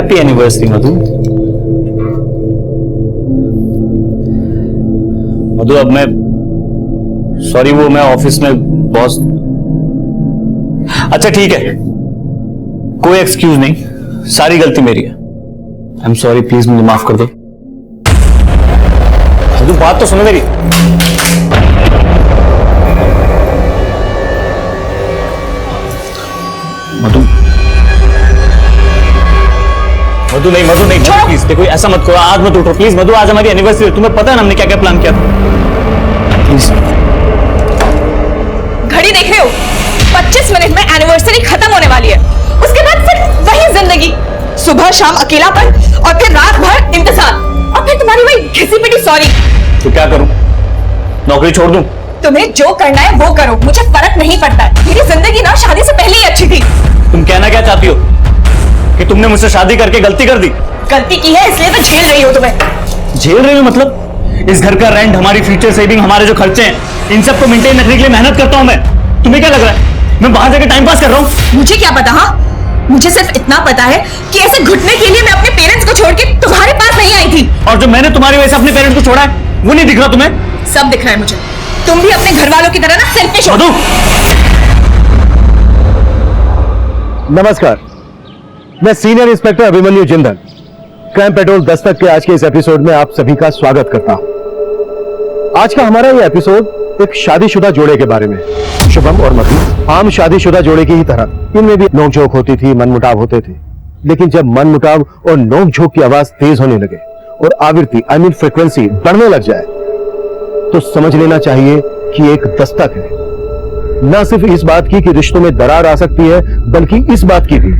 Happy anniversary मधु। मधु अब मैं sorry, वो मैं ऑफिस में बॉस। अच्छा ठीक है, कोई एक्सक्यूज नहीं, सारी गलती मेरी है। आई एम सॉरी, प्लीज मुझे माफ कर दो। मधु बात तो सुनो मेरी। मधु मधु नहीं, मधु नहीं, प्लीज देखो ऐसा मत करो, आज मत उठो प्लीज। मधु आज हमारी एनिवर्सरी है, तुम्हें पता है ना हमने क्या क्या प्लान किया था। प्लीज। घड़ी देख रहे हो? 25 मिनट में एनिवर्सरी खत्म होने वाली है, उसके बाद फिर वही जिंदगी, सुबह शाम अकेलापन और फिर रात भर इंतजार और फिर तुम्हारी वही घिसी पिटी सॉरी। तो क्या करूं? नौकरी छोड़ दूं? तुम्हें जो करना है वो करो, मुझे फर्क नहीं पड़ता है। मेरी जिंदगी ना शादी से पहले ही अच्छी थी। तुम कहना क्या चाहती हो कि तुमने मुझसे शादी करके गलती कर दी? गलती की है इसलिए तो झेल रही हो तुम्हें। झेल रही हो मतलब? इस घर का रेंट, हमारी फ्यूचर सेविंग, हमारे जो खर्चे हैं, इन सब को मेंटेन रखने के लिए मेहनत करता हूं मैं। तुम्हें क्या लग रहा है मैं बाहर जाकर टाइम पास कर रहा हूं? मुझे क्या पता। हाँ, मुझे सिर्फ इतना पता है कि ऐसे घुटने के लिए मैं अपने पेरेंट्स को छोड़ के तुम्हारे पास नहीं आई थी। और जो मैंने तुम्हारी वजह से अपने पेरेंट्स को छोड़ा है वो नहीं दिख रहा तुम्हें? सब दिख रहा है मुझे। तुम भी अपने घर वालों की तरह ना सेल्फिश हो। नमस्कार, मैं senior inspector Abhimanyu Jindal, crime petrol Dastak के आज के इस एपिसोड में आप सभी का स्वागत करता हूं। आज का हमारा ये एपिसोड एक शादीशुदा जोड़े के बारे में। शुभम और मधु आम शादीशुदा जोड़े की ही तरह इनमें भी नोकझोंक होती थी, मनमुटाव होते थे। लेकिन जब मनमुटाव और नोकझोंक की आवाज तेज होने लगे और आवृत्ति फ्रीक्वेंसी बढ़ने लग जाए तो समझ लेना चाहिए कि एक दस्तक है। न सिर्फ इस बात की कि रिश्तों में दरार आ सकती है, बल्कि इस बात की भी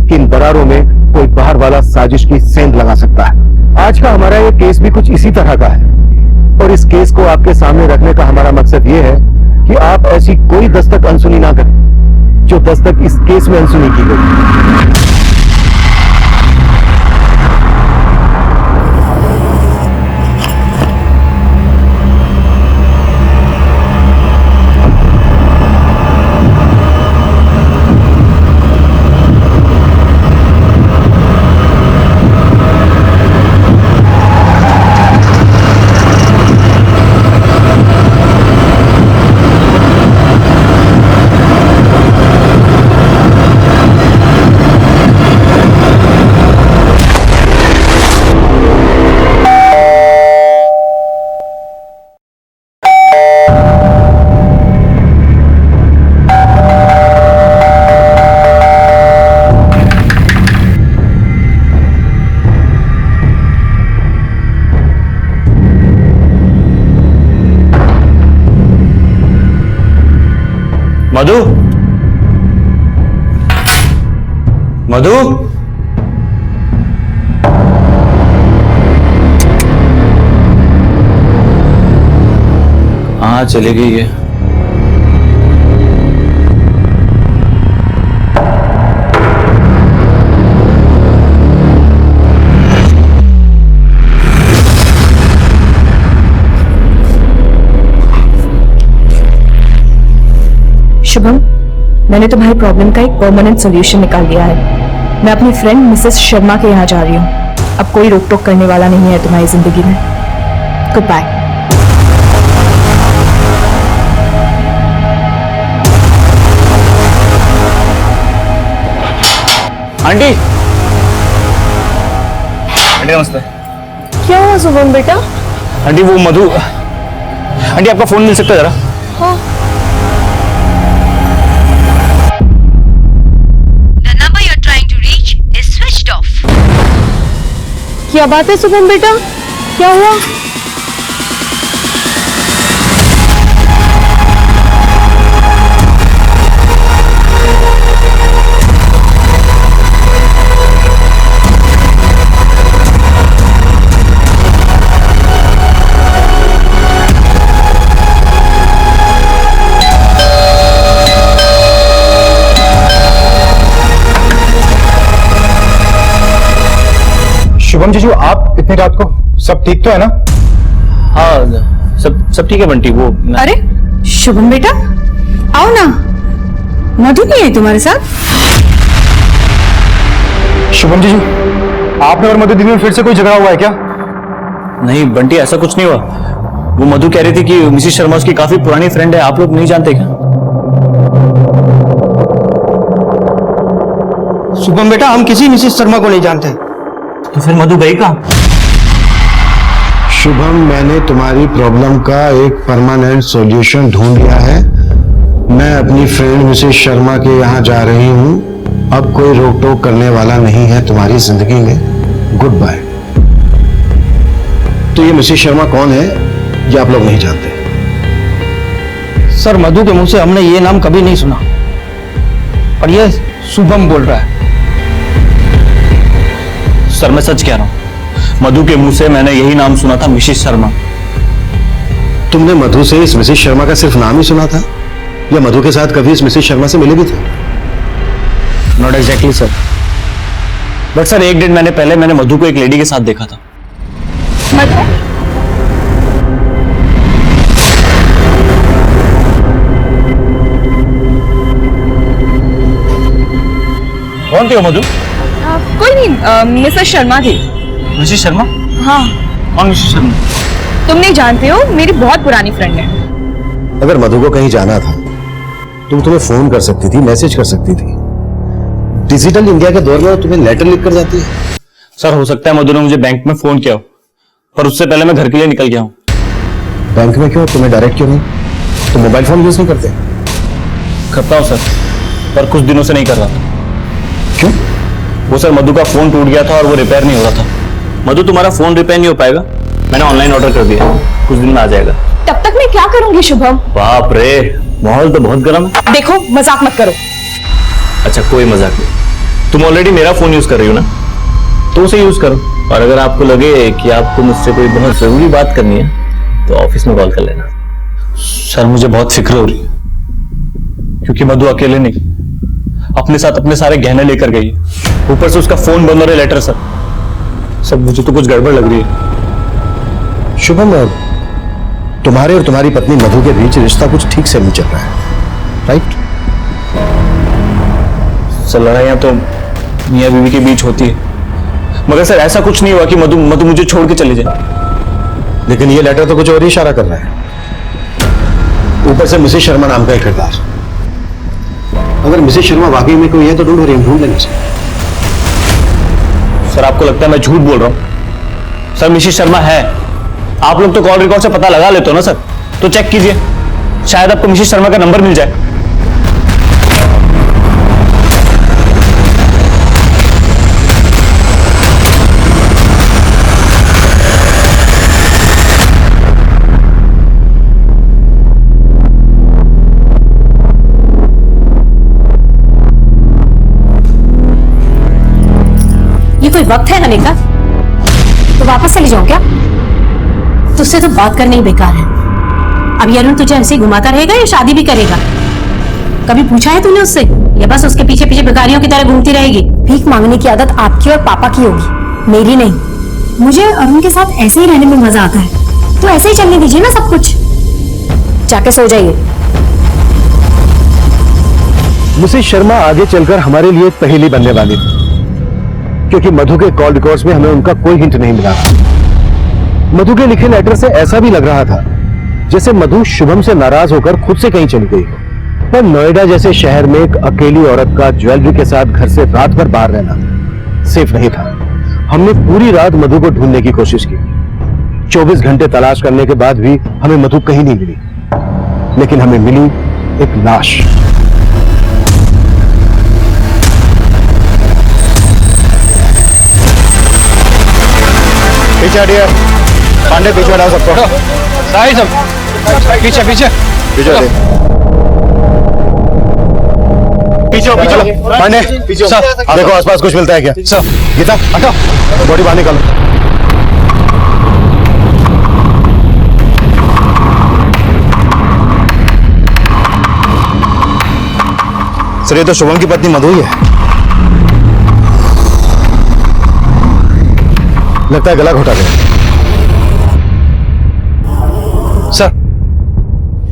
कि इन दरारों में कोई बाहर वाला साजिश की सेंध लगा सकता है। आज का हमारा ये केस भी कुछ इसी तरह का है और इस केस को आपके सामने रखने का हमारा मकसद ये है कि आप ऐसी कोई दस्तक अनसुनी ना करें जो दस्तक इस केस में अनसुनी की गई। मधु, मधु, हाँ चली गई है। शुभम, मैंने तुम्हारी प्रॉब्लम का एक परमानेंट सॉल्यूशन निकाल लिया है। मैं अपनी फ्रेंड मिसेस शर्मा के यहाँ जा रही हूँ। अब कोई रोक टोक करने वाला नहीं है तुम्हारी जिंदगी में। Good bye. आंटी, आंटी नमस्ते। क्या हुआ शुभम बेटा? आंटी वो मधु, आंटी आपका फोन मिल सकता है जरा? हाँ। क्या बात है शुभम बेटा, क्या हुआ? शुभम जीजू, आप इतनी रात को, सब ठीक तो है ना? हाँ सब ठीक है बंटी। वो अरे शुभम बेटा, आओ ना। मधु नहीं है तुम्हारे साथ? शुभम जी, आपने और मधु दीदी में फिर से कोई झगड़ा हुआ है क्या? नहीं बंटी, ऐसा कुछ नहीं हुआ। वो मधु कह रही थी कि मिसेस शर्मा उसकी काफी पुरानी फ्रेंड है, आप लोग नहीं जानते क्या? शुभम बेटा, हम किसी मिसेस शर्मा को नहीं जानते। तो फिर मधु गई कहाँ? शुभम, मैंने तुम्हारी प्रॉब्लम का एक परमानेंट सॉल्यूशन ढूंढ लिया है। मैं अपनी फ्रेंड मिसेस शर्मा के यहाँ जा रही हूँ। अब कोई रोक टोक करने वाला नहीं है तुम्हारी जिंदगी में। Good bye. तो ये मिसेस शर्मा कौन है ये आप लोग नहीं जानते? सर, मधु के मुंह से हमने ये नाम कभी नहीं सुना, और ये शुभम बोल रहा है। सर मैं सच कह रहा हूँ, मधु के मुंह से मैंने यही नाम सुना था, मिसेस शर्मा। तुमने मधु से इस मिसेस शर्मा का सिर्फ नाम ही सुना था, या मधु के साथ कभी इस मिसेस शर्मा से मिले भी थे? Not exactly sir, but sir एक दिन पहले मैंने मधु को एक लेडी के साथ देखा था। मधु, कौन थी वो मधु? कोई नहीं, मिसेस शर्मा थी। मिसेस शर्मा? हाँ। कौन मिसेस शर्मा? तुम नहीं जानते हो, मेरी बहुत पुरानी फ्रेंड है। अगर मधु को कहीं जाना था तुम तुम्हें फोन कर सकती थी, मैसेज कर सकती थी। डिजिटल इंडिया के दौर में वो तुम्हें लेटर लिख कर जाती है। सर हो सकता है मधु ने मुझे बैंक में फोन किया हो, पर उससे पहले मैं घर के लिए निकल गया हूँ। बैंक में क्यों? तुम्हें डायरेक्ट क्यों नहीं? तुम मोबाइल फोन यूज नहीं करते? करता हूँ सर, पर कुछ दिनों से नहीं कर रहा था। क्यों? वो सर मधु का फोन टूट गया था और वो रिपेयर नहीं हो रहा था। मधु तुम्हारा फोन रिपेयर नहीं हो पाएगा, मैंने ऑनलाइन ऑर्डर कर दिया, कुछ दिन में आ जाएगा। तब तक मैं क्या करूंगी शुभम? बाप रे, माहौल तो बहुत गर्म है। देखो, मजाक मत करो। अच्छा कोई मजाक नहीं, तुम ऑलरेडी मेरा फोन यूज कर रही हो ना, तो उसे यूज करो। और अगर आपको लगे कि आपको मुझसे कोई बहुत जरूरी बात करनी है तो ऑफिस में कॉल कर लेना। सर मुझे बहुत फिक्र हो रही है, क्योंकि मधु अकेले नहीं, अपने साथ अपने सारे गहने लेकर गई है, ऊपर से उसका फोन बंद और लेटर। सर मुझे तो कुछ गड़बड़ लग रही है। शुभम, तुम्हारे और तुम्हारी पत्नी मधु के बीच रिश्ता कुछ ठीक से नहीं चल रहा है, राइट? सर लड़ाइयां तो मियां बीवी के बीच होती है, मगर सर ऐसा कुछ नहीं हुआ कि मधु मुझे छोड़ के चले जाए। लेकिन ये लेटर तो कुछ और ही इशारा कर रहा है। ऊपर से मिसेस शर्मा नाम का एक किरदार। अगर मिसेस शर्मा वाकई में कोई है तो ढूंढ लेंगे। सर आपको लगता है मैं झूठ बोल रहा हूं? सर मिसेस शर्मा है, आप लोग तो कॉल रिकॉर्ड से पता लगा लेते हो ना सर, तो चेक कीजिए, शायद आपको मिसेस शर्मा का नंबर मिल जाए। ये कोई वक्त है आने का? तो वापस चली जाऊं क्या? तुझसे तो बात करना ही बेकार है। अब ये अरुण तुझे ऐसे ही घुमाता रहेगा या शादी भी करेगा? कभी पूछा है तूने उससे, या बस उसके पीछे पीछे भिखारियों की तरह घूमती रहेगी? भीख मांगने की आदत आपकी और पापा की होगी, मेरी नहीं। मुझे अरुण के साथ ऐसे ही रहने में मजा आता है, तो ऐसे ही चलने दीजिए ना सब कुछ। जाके सो जाइए। मिसेस शर्मा आगे चलकर हमारे लिए पहेली बनने वाली थी, क्योंकि मधु के कॉल रिकॉर्ड्स में हमें उनका कोई हिंट नहीं मिला। मधु के लिखे लेटर से ऐसा भी लग रहा था जैसे मधु शुभम से नाराज होकर खुद से कहीं चली गई हो। पर नोएडा जैसे शहर में एक अकेली औरत का ज्वेलरी के साथ घर से रात भर बाहर रहना सेफ नहीं था। हमने पूरी रात मधु को ढूंढने की कोशिश की। 24 घंटे तलाश करने के बाद भी हमें मधु कहीं नहीं मिली, लेकिन हमें मिली एक लाश। पीछे हटिए, पांडे पीछे हटाओ सबको। साहिल सब पीछे पीछे पीछे हटिए। पीछे पांडे पीछे। देखो आसपास कुछ मिलता है क्या? गीता हटाओ, बॉडी बाहर निकालो। सर ये तो शुभम की पत्नी मधु ही है। लगता है गला घोटा गया। सर,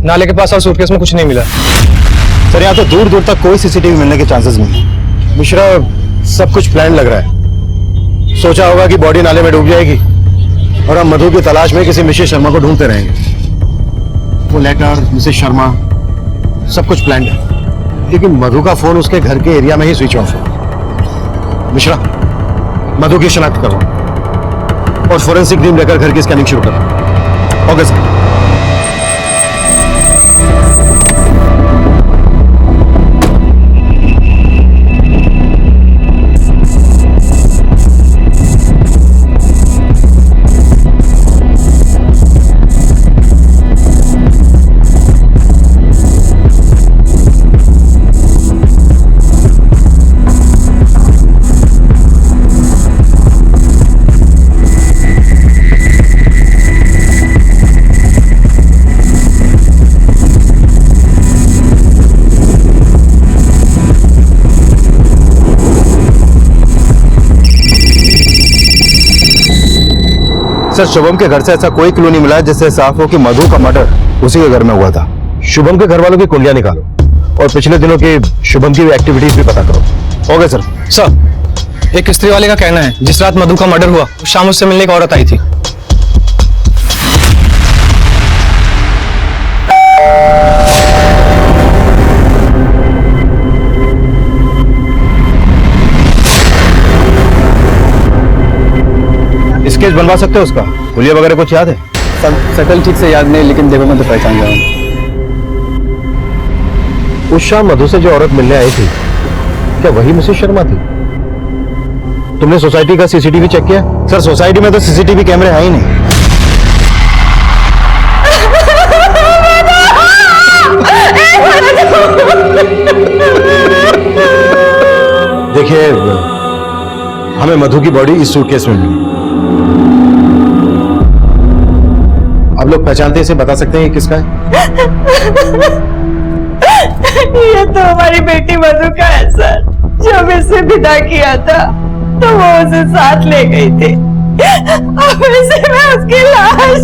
नाले के पास और सूटकेस में कुछ नहीं मिला। सर यहाँ तो दूर दूर तक कोई सीसीटीवी मिलने के चांसेस नहीं है। मिश्रा, सब कुछ प्लान लग रहा है। सोचा होगा कि बॉडी नाले में डूब जाएगी और हम मधु की तलाश में किसी मिसेस शर्मा को ढूंढते रहेंगे। वो लेटर, मिसेस शर्मा, सब कुछ प्लान्ड है, लेकिन मधु का फोन उसके घर के एरिया में ही स्विच ऑफ है। मिश्रा, मधु की शनाख्त करो और फोरेंसिक टीम लेकर घर की स्कैनिंग शुरू करो। Okay sir. सर, शुभम के घर से ऐसा कोई क्लू नहीं मिला जिससे साफ हो कि मधु का मर्डर उसी के घर में हुआ था। शुभम के घर वालों की कुंडलियां निकालो और पिछले दिनों की शुभम की एक्टिविटीज भी पता करो। Okay sir. सर, एक स्त्री वाले का कहना है जिस रात मधु का मर्डर हुआ शाम उससे मिलने एक औरत आई थी। स्केच बनवा सकते हो उसका? हुलिया वगैरह कुछ याद है? सर, शक्ल ठीक से याद नहीं, लेकिन देखो मैं तो पहचान जाऊंगा। उस शाम मधु से जो औरत मिलने आई थी, क्या वही मिसेस शर्मा थी? तुमने सोसाइटी का सीसीटीवी चेक किया? सर, सोसाइटी में तो सीसीटीवी कैमरे है ही नहीं। देखिए, हमें मधु की बॉडी इस सूटकेस में मिली। आप लोग पहचानते इसे, बता सकते हैं ये किसका है? ये तो हमारी बेटी मधु का है सर। जब इसे विदा किया था तो वो उसे साथ ले गई थी। अब इसे मैं उसकी लाश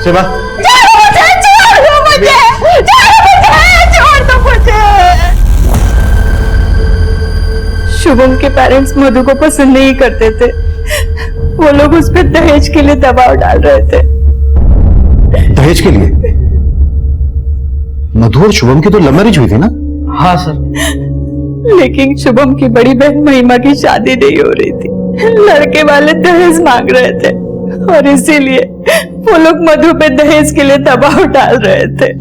शिवा, शुभम के पेरेंट्स मधु को पसंद नहीं करते थे। वो लोग उस पर दहेज के लिए दबाव डाल रहे थे। दहेज के लिए? मधु और शुभम की तो लव मैरिज हुई थी ना? हाँ सर। लेकिन शुभम की बड़ी बहन महिमा की शादी नहीं हो रही थी। लड़के वाले दहेज मांग रहे थे और इसीलिए वो लोग मधु पे दहेज के लिए दबाव डाल रहे थे।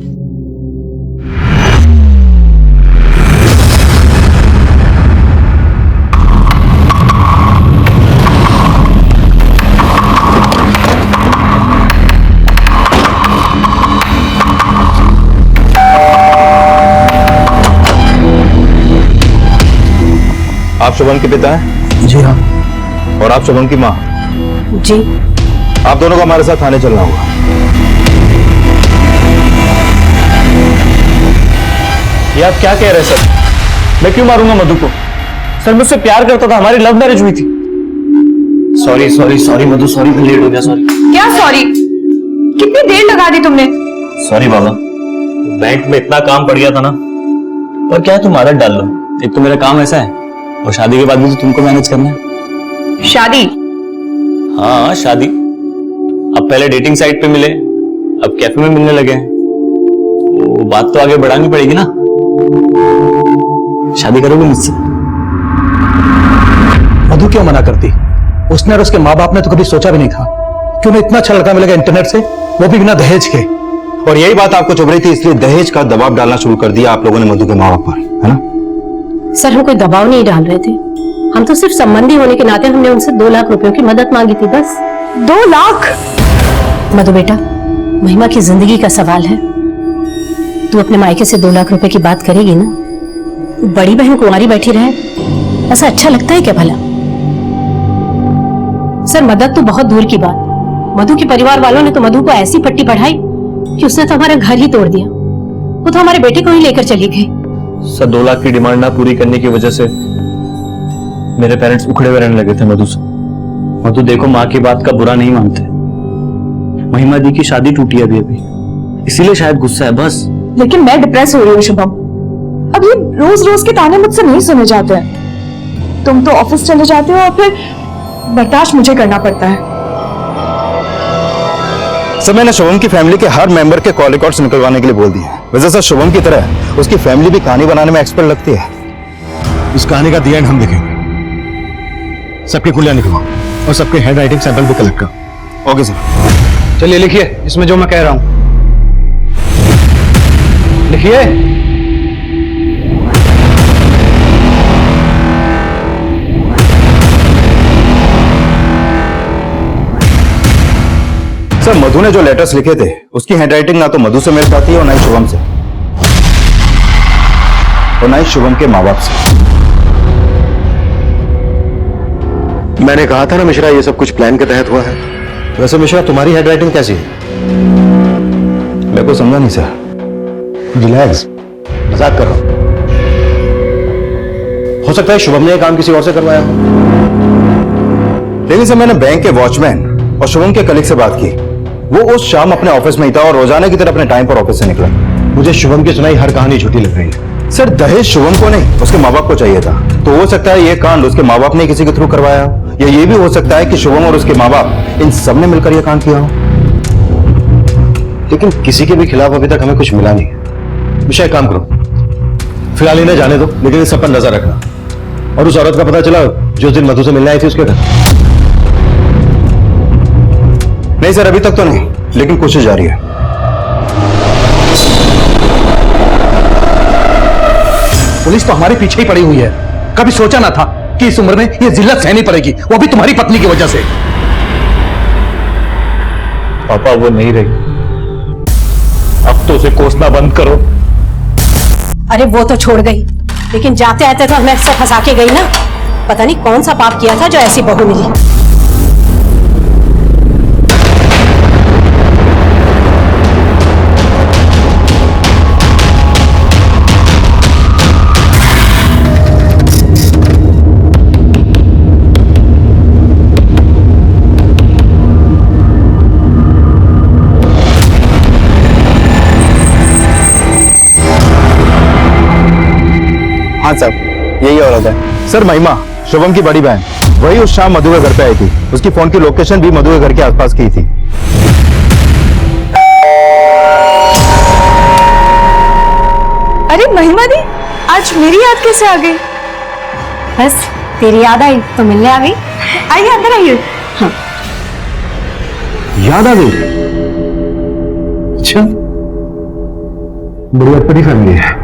आप शुभम के पिता हैं? जी हाँ। और आप शुभम की माँ? जी। आप दोनों को हमारे साथ थाने चलना होगा। ये आप क्या कह रहे हैं सर? मैं क्यों मारूंगा मधु को? सर, मुझसे प्यार करता था, हमारी लव मैरिज हुई थी। सॉरी सॉरी सॉरी मधु, सॉरी, मैं लेट हो गया, सॉरी। क्या सॉरी? कितनी देर लगा दी तुमने? सॉरी बाबा, बैंक में इतना काम पड़ गया था ना। पर क्या है, तुम आदत डाल लो। एक तो मेरा काम ऐसा है और शादी के बाद भी तो तुमको मैनेज करना है। शादी? हाँ, शादी। अब पहले डेटिंग साइट पे मिले, अब कैफे में मिलने लगे हैं, तो बात तो आगे बढ़ानी पड़ेगी ना। शादी करोगे मुझसे? मधु क्यों मना करती? उसने और उसके माँ बाप ने तो कभी सोचा भी नहीं था कि उन्हें इतना अच्छा लड़का मिलेगा इंटरनेट से, वो भी बिना दहेज के। और यही बात आपको चुभ रही थी, इसलिए दहेज का दबाव डालना शुरू कर दिया आप लोगों ने मधु के माँ बाप पर, है ना? सर, हम कोई दबाव नहीं डाल रहे थे। हम तो सिर्फ संबंधी होने के नाते हमने उनसे 2 लाख रुपयों की मदद मांगी थी, बस। 2 लाख? मधु बेटा, महिमा की जिंदगी का सवाल है। तू अपने मायके से 2 लाख रुपए की बात करेगी ना? बड़ी बहन कुंवारी बैठी रहे, ऐसा अच्छा लगता है क्या भला? सर, मदद तो बहुत दूर की बात, मधु के परिवार वालों ने तो मधु को ऐसी पट्टी पढ़ाई कि उसने तो हमारा घर ही तोड़ दिया। वो तो हमारे बेटे को ही लेकर चली गई। सर, 2 लाख की डिमांड ना पूरी करने की वजह से मेरे पेरेंट्स उखड़े हुए रहने लगे थे मधु से। और तो देखो, माँ की बात का बुरा नहीं मानते। महिमा दी की शादी टूटी है अभी, इसीलिए शायद गुस्सा है बस। लेकिन मैं डिप्रेस हो रही हूँ शुभम। अब ये रोज रोज के ताने मुझसे नहीं सुने जाते हैं। तुम तो ऑफिस चले जाते हो और फिर बर्दाश्त मुझे करना पड़ता है। सर, मैंने शुभम की फैमिली के हर मेंबर के कॉल रिकॉर्ड्स निकलवाने के लिए बोल दिए। वैसे सर, शुभम की तरह उसकी फैमिली भी कहानी बनाने में एक्सपर्ट लगती है। इस कहानी का दी एंड हम देखेंगे। सबके कुलिया निकलवाओ और सबके हैंड राइटिंग सैंपल भी कलेक्ट करो। Okay sir. चलिए लिखिए इसमें जो मैं कह रहा हूं। लिखिए। सर, मधु ने जो लेटर्स लिखे थे उसकी हैंडराइटिंग ना तो मधु से मेल खाती है और ना ही शुभम से, और ना ही शुभम के माँ बाप से। मैंने कहा था ना मिश्रा, ये सब कुछ प्लान के तहत हुआ है। वैसे मिश्रा, तुम्हारी हैंडराइटिंग कैसी है? मेरे को समझा नहीं सर। रिलैक्स, मजाक कर रहा हूं। हो सकता है शुभम ने ये काम किसी और से करवाया हो। लेकिन सर, मैंने बैंक के वॉचमैन और शुभम के कलीग से बात की। वो उस शाम अपने ऑफिस में ही था और रोजाना की तरह अपने टाइम पर ऑफिस से निकला। मुझे शुभम की सुनाई हर कहानी झूठी लग रही है। सर, दहेज शुभम को नहीं, उसके माँ बाप को चाहिए था। तो हो सकता है ये कांड उसके माँ बाप ने किसी के थ्रू करवाया हो, या ये भी हो सकता है कि शुभम और उसके माँ बाप इन सब ने मिलकर यह कांड किया हो। लेकिन किसी के भी खिलाफ अभी तक हमें कुछ मिला नहीं। विषय काम करो, फिलहाल इन्हें जाने दो, लेकिन इस सब पर नजर रखना। और उस औरत का पता चला जो उस दिन मधु से मिलने आई थी उसके घर? नहीं सर, अभी तक तो नहीं, लेकिन कोशिश जारी है। पुलिस तो हमारे पीछे ही पड़ी हुई है। कभी सोचा ना था कि इस उम्र में ये जिल्लत सहनी पड़ेगी, वो भी तुम्हारी पत्नी की वजह से। पापा, वो नहीं रही। अब तो उसे कोसना बंद करो। अरे वो तो छोड़ गई, लेकिन जाते आते तो हमें से फंसा के गई ना। पता नहीं कौन सा पाप किया था जो ऐसी बहू मिली। हाँ सर, यही औरत है। सर, महिमा शुभम की बड़ी बहन, वही उस शाम मधु के घर पे आई थी। उसकी फोन की लोकेशन भी मधु के घर के आसपास की थी। अरे महिमा दी, आज मेरी याद कैसे आ गई? बस तेरी याद आई तो मिलने आ गई। आइए अंदर आइए। याद आ गई? अच्छा, बड़ी अटपटी फैमिली है।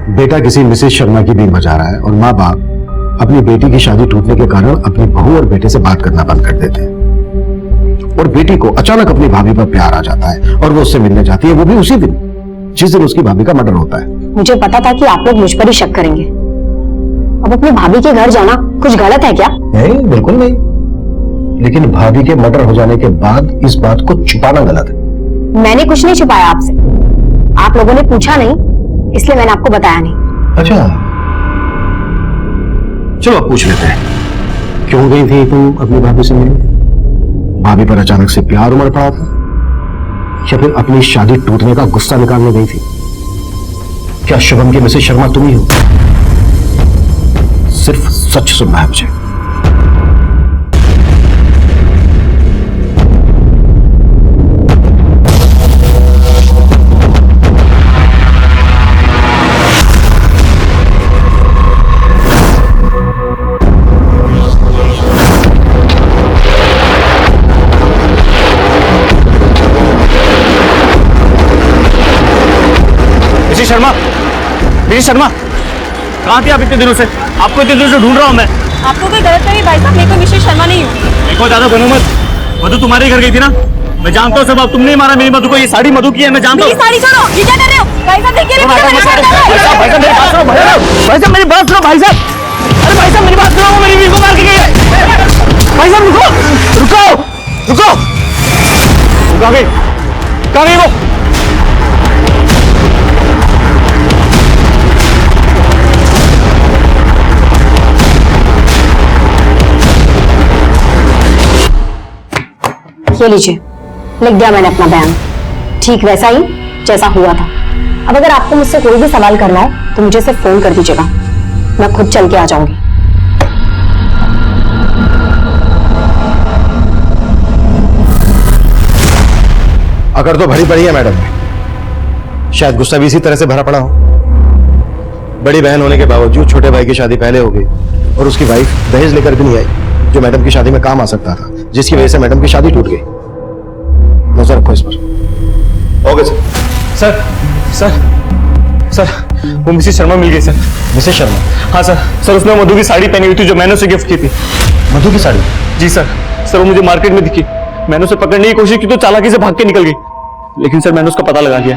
बेटा किसी मिसेस शर्मा की बीन बजा रहा है और माँ बाप अपनी बेटी की शादी टूटने के कारण अपनी बहू और बेटे से बात करना बंद कर देते हैं। और बेटी को अचानक अपनी भाभी पर प्यार आ जाता है और वो उससे मिलने जाती है, वो भी उसी दिन जिस दिन उसकी भाभी का मर्डर होता है। मुझे पता था कि आप लोग मुझ पर ही शक करेंगे। अब अपनी भाभी के घर जाना कुछ गलत है क्या? नहीं, बिल्कुल नहीं। लेकिन भाभी के मर्डर हो जाने के बाद इस बात को छुपाना गलत है। मैंने कुछ नहीं छुपाया आपसे। आप लोगों ने पूछा नहीं, इसलिए मैंने आपको बताया नहीं। अच्छा, चलो अब पूछ लेते हैं, क्यों गई थी तुम अपनी भाभी से मिलने? भाभी पर अचानक से प्यार उमड़ पड़ा था, या फिर अपनी शादी टूटने का गुस्सा निकालने गई थी? क्या शुभम की मिसेस शर्मा तुम ही हो? सिर्फ सच सुनना है मुझे। शर्मा, मिसेस शर्मा, कहाँ थी आप इतने दिनों से? आपको इतने दिनों से ढूंढ रहा हूँ मैं। आपको कोई गलत नहीं भाई साहब, मैं कोई मिसेस शर्मा नहीं हूँ। देखो ज्यादा बनो मत। मधु तुम्हारे घर गई थी ना? मैं जानता हूँ सब। अब तुमने ही मारा मेरी मधु को। ये साड़ी मधु की है, मैं जानता हूँ। साड़ी छोड़ो, ये क्या कर रहे हो भाई साहब? देखिए भाई साहब मेरी बात सुनो भाई साहब। अरे भाई साहब मेरी बात सुनो, वो मेरी बीवी को मार के गई है। भाई साहब रुको, रुको, रुको। कहाँ गई? कहाँ गई वो? ये लीजिए, लिख दिया मैंने अपना बयान, ठीक वैसा ही जैसा हुआ था। अब अगर आपको मुझसे कोई भी सवाल करना हो तो मुझे सिर्फ फोन कर दीजिएगा, मैं खुद चल के आ जाऊंगी। अगर तो भरी पड़ी है मैडम, शायद गुस्सा भी इसी तरह से भरा पड़ा हो। बड़ी बहन होने के बावजूद छोटे भाई की शादी पहले हो गई और उसकी वाइफ दहेज लेकर भी नहीं आई, जो मैडम की शादी में काम आ सकता था, जिसकी वजह से मैडम की शादी टूट गई। नजर रखो इस पर। Okay sir. Sir sir sir वो मिसेस शर्मा मिल गई सर। मिसेस शर्मा? हाँ सर। सर उसने मधु की साड़ी पहनी हुई थी जो मैंने उसे गिफ्ट की थी। मधु की साड़ी? जी सर। सर वो मुझे मार्केट में दिखी, मैंने उसे पकड़ने की कोशिश की तो चालाकी से भाग के निकल गई, लेकिन सर मैंने उसका पता लगा लिया।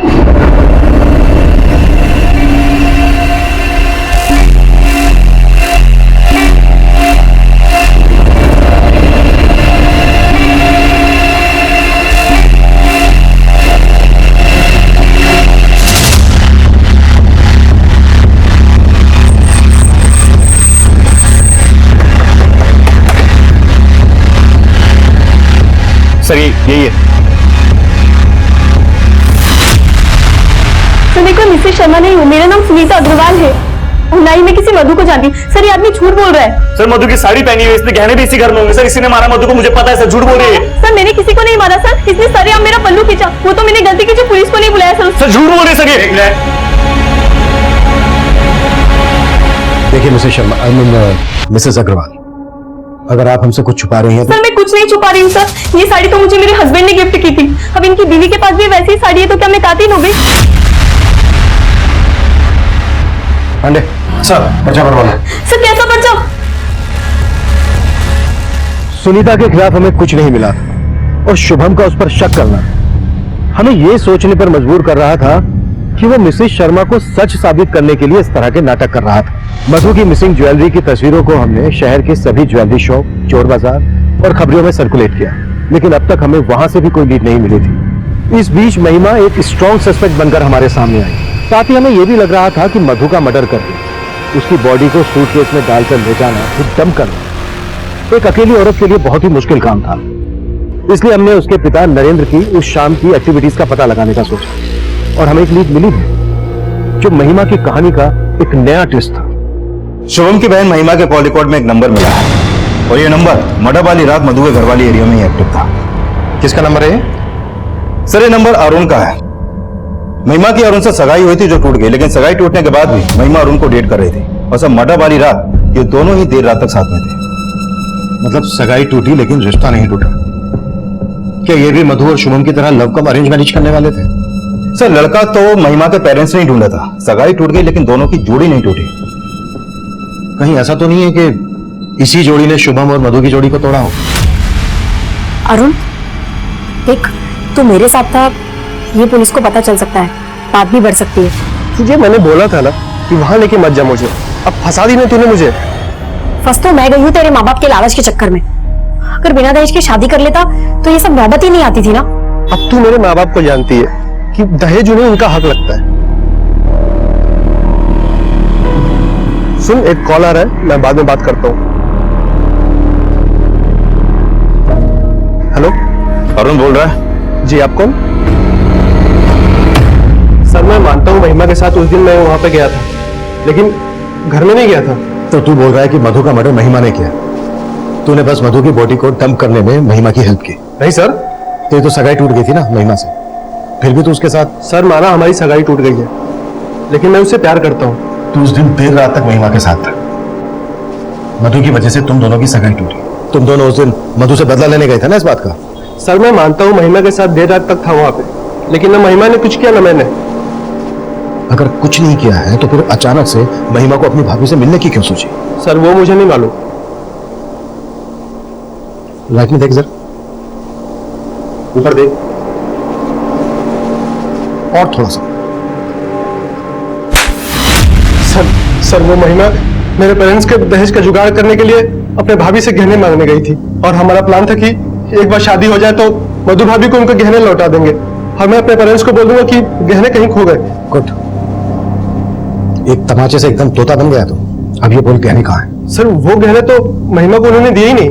सर यही है। सर मैं कोई मिसेस शर्मा नहीं हूँ, मेरा नाम सुनीता अग्रवाल है और ना ही मैं किसी मधु को जानती। सर ये आदमी झूठ बोल रहा है। सर मधु की साड़ी पहनी हुई है, इसने गहने भी इसी घर में होंगे। सर इसी ने मारा मधु को, मुझे पता है सर, झूठ बोल रही है। सर मैंने किसी को नहीं मारा सर, इसने सरेआम मेरा पल्लू खींचा, वो तो मैंने गलती की जो पुलिस को नहीं बुलाया सर। सर झूठ बोल रहे सर ये। देखिए Mrs Sharma, I mean Mrs Agarwal, अगर आप हमसे कुछ छुपा रही हैं तो... सर मैं कुछ नहीं छुपा रही हूँ सर, ये साड़ी तो मुझे मेरे हस्बैंड ने गिफ्ट की थी। अब इनकी बीवी के पास भी वैसी ही साड़ी है तो क्या मैं कातिल हो गई? पांडे सर, पर्चा बनवाना। सर कैसा पर्चा? सुनीता के खिलाफ हमें कुछ नहीं मिला और शुभम का उस पर शक करना हमें यह सोचने पर मजबूर कर रहा था कि वो मिसेस शर्मा को सच साबित करने के लिए इस तरह के नाटक कर रहा था। मधु की मिसिंग ज्वेलरी की तस्वीरों को हमने शहर के सभी ज्वेलरी शॉप, चोर बाजार और खबरों में सर्कुलेट किया, लेकिन अब तक हमें वहां से भी कोई लीड नहीं मिली थी। इस बीच महिमा एक स्ट्रॉन्ग सस्पेक्ट बनकर हमारे सामने आई। साथ ही हमें यह भी लग रहा था कि मधु का मर्डर करके उसकी बॉडी को सूटकेस में डालकर ले जाना, फिर डंप करना एक अकेली औरत के लिए बहुत ही मुश्किल काम था। इसलिए हमने उसके पिता नरेंद्र की उस शाम की एक्टिविटीज का पता लगाने का सोचा और हमें एक लीड मिली है जो महिमा की कहानी का एक नया ट्विस्ट था। शुभम की बहन महिमा के कॉल रिकॉर्ड में एक नंबर मिला है और ये नंबर मर्डर वाली रात मधु के घर वाली एरिया में ही एक्टिव था। किसका नंबर है? सर ये नंबर अरुण का है। महिमा की अरुण से सगाई हुई थी जो टूट गई, लेकिन सगाई टूटने के बाद भी महिमा अरुण को डेट कर रही थी और सर मर्डर वाली रात ये दोनों ही देर रात तक साथ में थे। मतलब सगाई टूटी लेकिन रिश्ता नहीं टूटा। क्या ये भी मधु और शुभम की तरह लव कम अरेंज मैरिज करने वाले थे? सर लड़का तो महिमा के पेरेंट्स ने ही ढूंढा था, सगाई टूट गई लेकिन दोनों की जोड़ी नहीं टूटी। कहीं ऐसा तो नहीं है कि इसी जोड़ी ने शुभम और मधु की जोड़ी को तोड़ा हो? अरुण देख, तू मेरे साथ था, ये पुलिस को पता चल सकता है, बात भी बढ़ सकती है। तुझे मैंने बोला था ना कि वहां लेके मत जा मुझे, अब फंसा दी ना तूने मुझे। फंस तो मैं गई हूँ तेरे माँ बाप के लालच के चक्कर में। अगर बिना दहेज के शादी कर लेता तो ये सब नौबत ही नहीं आती थी ना। अब तू मेरे माँ बाप को जानती है कि दहेज उन्हें उनका हक लगता है। सुन, एक कॉल आ रहा है, मैं बाद में बात करता हूँ। हेलो, अरुण बोल रहा है। जी आप कौन? सर मैं मानता हूँ महिमा के साथ उस दिन मैं वहां पे गया था, लेकिन घर में नहीं गया था। तो तू बोल रहा है कि मधु का मर्डर महिमा ने किया? तूने बस मधु की बॉडी को डंप करने में महिमा की हेल्प की? नहीं सर। तेरी तो सगाई टूट गई थी ना महिमा से, फिर भी तू उसके साथ? सर माना हमारी सगाई टूट गई है, लेकिन मैं उससे प्यार करता हूँ। तू उस दिन देर रात तक महिमा के साथ था, मधु की वजह से तुम दोनों की सगाई टूटी। तुम दोनों उस दिन मधु से बदला लेने गए थे ना इस बात का? सर मैं मानता हूँ महिमा के साथ देर रात तक था वहां पे, लेकिन ना महिमा ने कुछ किया ना मैंने। अगर कुछ नहीं किया है तो फिर अचानक से महिमा को अपनी भाभी से मिलने की क्यों सोची? सर वो मुझे नहीं मालूम। लाइट में देख जरा, ऊपर देख, और थोड़ा सा। सर वो महिमा मेरे पेरेंट्स के दहेज का जुगाड़ करने के लिए अपने भाभी से गहने मांगने गई थी और हमारा प्लान था कि एक बार शादी हो जाए तो मधु भाभी को उनके गहने लौटा देंगे और मैं अपने पेरेंट्स को बोल दूंगा कि गहने कहीं खो गए। गुड, एक तमाचे से एकदम तोता बन गया तो अब ये बोल गहने कहाँ है? सर वो गहने तो महिमा को उन्होंने दिए ही नहीं।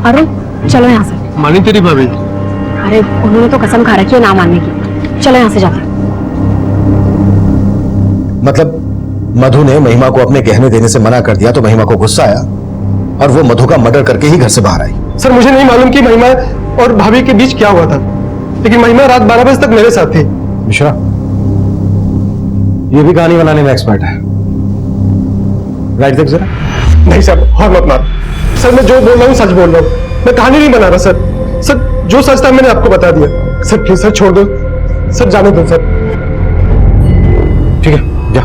अरुण चलो यहाँ से। मानी तेरी भाभी? अरे उन्होंने तो कसम खा रखी है ना मानने की। चलो यहाँ से जाते हैं। मतलब मधु ने महिमा को अपने गहने देने से मना कर दिया तो महिमा को गुस्सा आया और वो मधु का मर्डर करके ही घर से बाहर आई। सर मुझे नहीं मालूम कि महिमा और भाभी के बीच क्या हुआ था, लेकिन महिमा रात 12 बजे तक मेरे साथ थी। मिश्रा, ये भी कहानी बनाने में एक्सपर्ट है। राइट देख जरा। नहीं सर, और मत मार सर, मैं जो बोल रहा हूँ सच बोल रहा हूँ, मैं कहानी नहीं बना रहा सर। सर जो सच था मैंने आपको बता दिया। सर प्लीज सर छोड़ दो सर, जाने दो सर। ठीक है जा,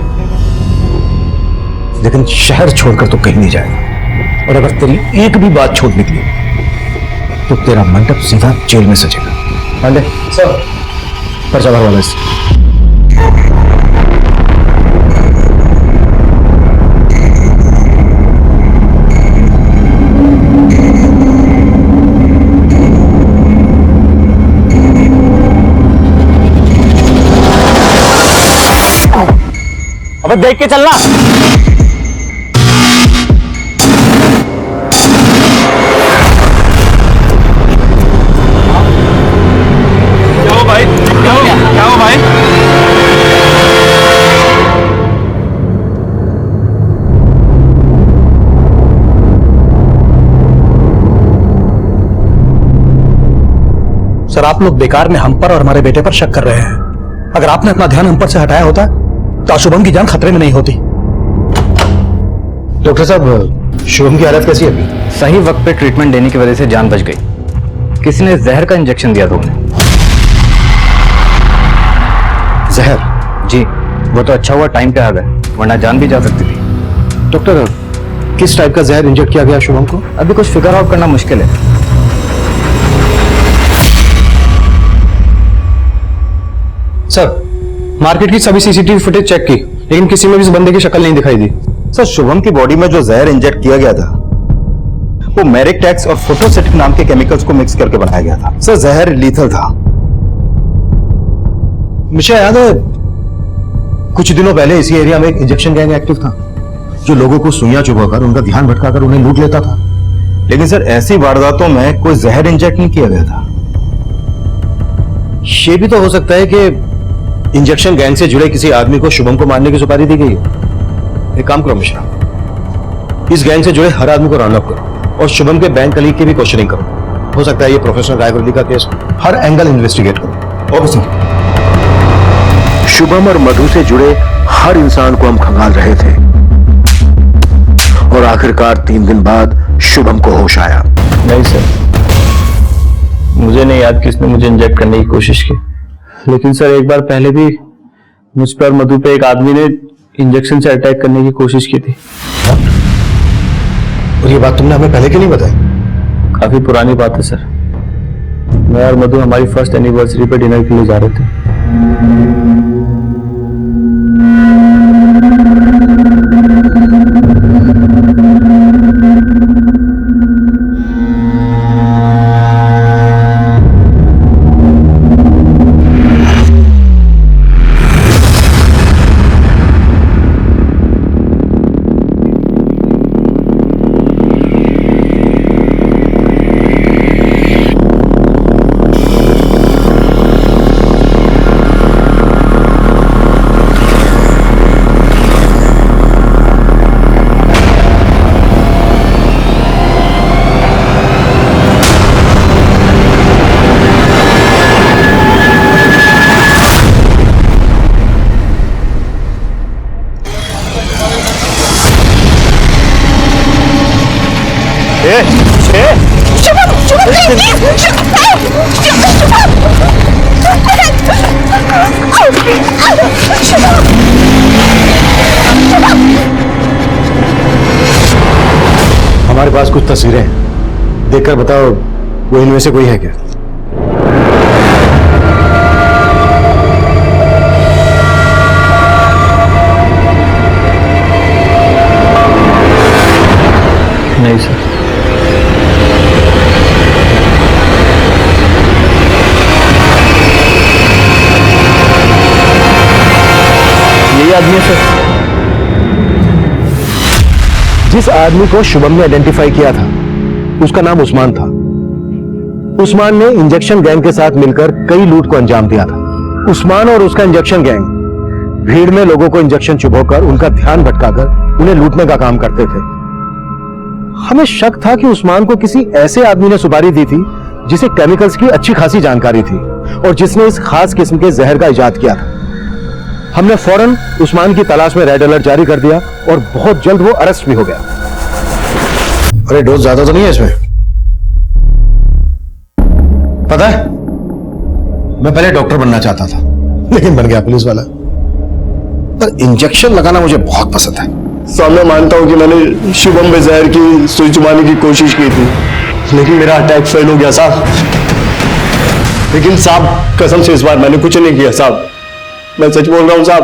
लेकिन शहर छोड़कर तो कहीं नहीं जाएगा, और अगर तेरी एक भी बात छोड़ निकली तो तेरा मंडप सीधा जेल में सजेगा। पांडे सर, पर्चा भरवा लो। अबे देख के चलना। क्या हो भाई? क्या हो भाई? सर आप लोग बेकार में हम पर और हमारे बेटे पर शक कर रहे हैं। अगर आपने अपना ध्यान हम पर से हटाया होता तो शुभम की जान खतरे में नहीं होती। डॉक्टर साहब, शुभम की हालत कैसी है अभी? सही वक्त पे ट्रीटमेंट देने की वजह से जान बच गई। किसी ने जहर का इंजेक्शन दिया था उन्हें। जहर? जी, वो तो अच्छा हुआ टाइम पे आ गए, वरना जान भी जा सकती थी। डॉक्टर, किस टाइप का जहर इंजेक्ट किया गया शुभम को? अभी कुछ फिगर आउट करना मुश्किल है। सर मार्केट की सभी सीसीटीवी फुटेज चेक की, लेकिन किसी में भी इस बंदे की शक्ल नहीं दिखाई दी। सर शुभम की बॉडी में जो जहर इंजेक्ट किया गया था वो मेरिकटेक्स और फोटोसिटिक नाम के केमिकल्स को मिक्स करके बनाया गया था। सर जहर लीथल था। मुझे याद है कुछ दिनों पहले इसी एरिया में एक इंजेक्शन गैंग एक्टिव था जो लोगों को सुइयां चुभाकर उनका ध्यान भटकाकर उन्हें लूट लेता था। लेकिन सर ऐसी वारदातों में कोई जहर इंजेक्ट नहीं किया गया था। ये भी तो हो सकता है कि इंजेक्शन गैंग से जुड़े किसी आदमी को शुभम को मारने की सुपारी दी गई हो। एक काम करो मिश्रा, इस गैंग से जुड़े हर आदमी को राउंड अप करो और शुभम के बैंक कलीग की भी क्वेश्चनिंग करो। हो सकता है ये प्रोफेसर रायवर्ली का केस, हर एंगल इन्वेस्टिगेट करो। Okay sir. शुभम और मधु से जुड़े हर इंसान को हम खंगाल रहे थे और आखिरकार 3 दिन बाद शुभम को होश आया। नहीं सर, मुझे नहीं याद किसने मुझे इंजेक्ट करने की कोशिश की, लेकिन सर एक बार पहले भी मुझ पर मधु पे एक आदमी ने इंजेक्शन से अटैक करने की कोशिश की थी। और ये बात तुमने हमें पहले क्यों नहीं बताई? काफी पुरानी बात है सर। मैं और मधु हमारी फर्स्ट एनिवर्सरी पे डिनर के लिए जा रहे थे। हमारे पास कुछ तस्वीरें हैं, देखकर बताओ वो इनमें से कोई है क्या? नहीं सर। यही आदमी है सर। जिस आदमी को शुभम ने आइडेंटिफाई किया था उसका नाम उस्मान था। उस्मान ने इंजेक्शन गैंग के साथ मिलकर कई लूट को अंजाम दिया था। उस्मान और उसका इंजेक्शन गैंग भीड़ में लोगों को इंजेक्शन चुभोकर उनका ध्यान भटकाकर उन्हें लूटने का काम करते थे। हमें शक था कि उस्मान को किसी ऐसे आदमी ने सुपारी दी थी जिसे केमिकल्स की अच्छी खासी जानकारी थी और जिसने इस खास किस्म के जहर का इजाद किया था। हमने फौरन उस्मान की तलाश में रेड अलर्ट जारी कर दिया और बहुत जल्द वो अरेस्ट भी हो गया। अरे डोज ज्यादा तो नहीं है इसमें? पता है, मैं पहले डॉक्टर बनना चाहता था लेकिन बन गया पुलिस वाला। पर इंजेक्शन लगाना मुझे बहुत पसंद है। साहब मैं मानता हूं कि मैंने शुभम में जहर की सुई चुबाने की कोशिश की थी, लेकिन मेरा अटैक फेल हो गया साहब। लेकिन साहब कसम से इस बार मैंने कुछ नहीं किया साहब, मैं सच बोल रहा हूं साहब।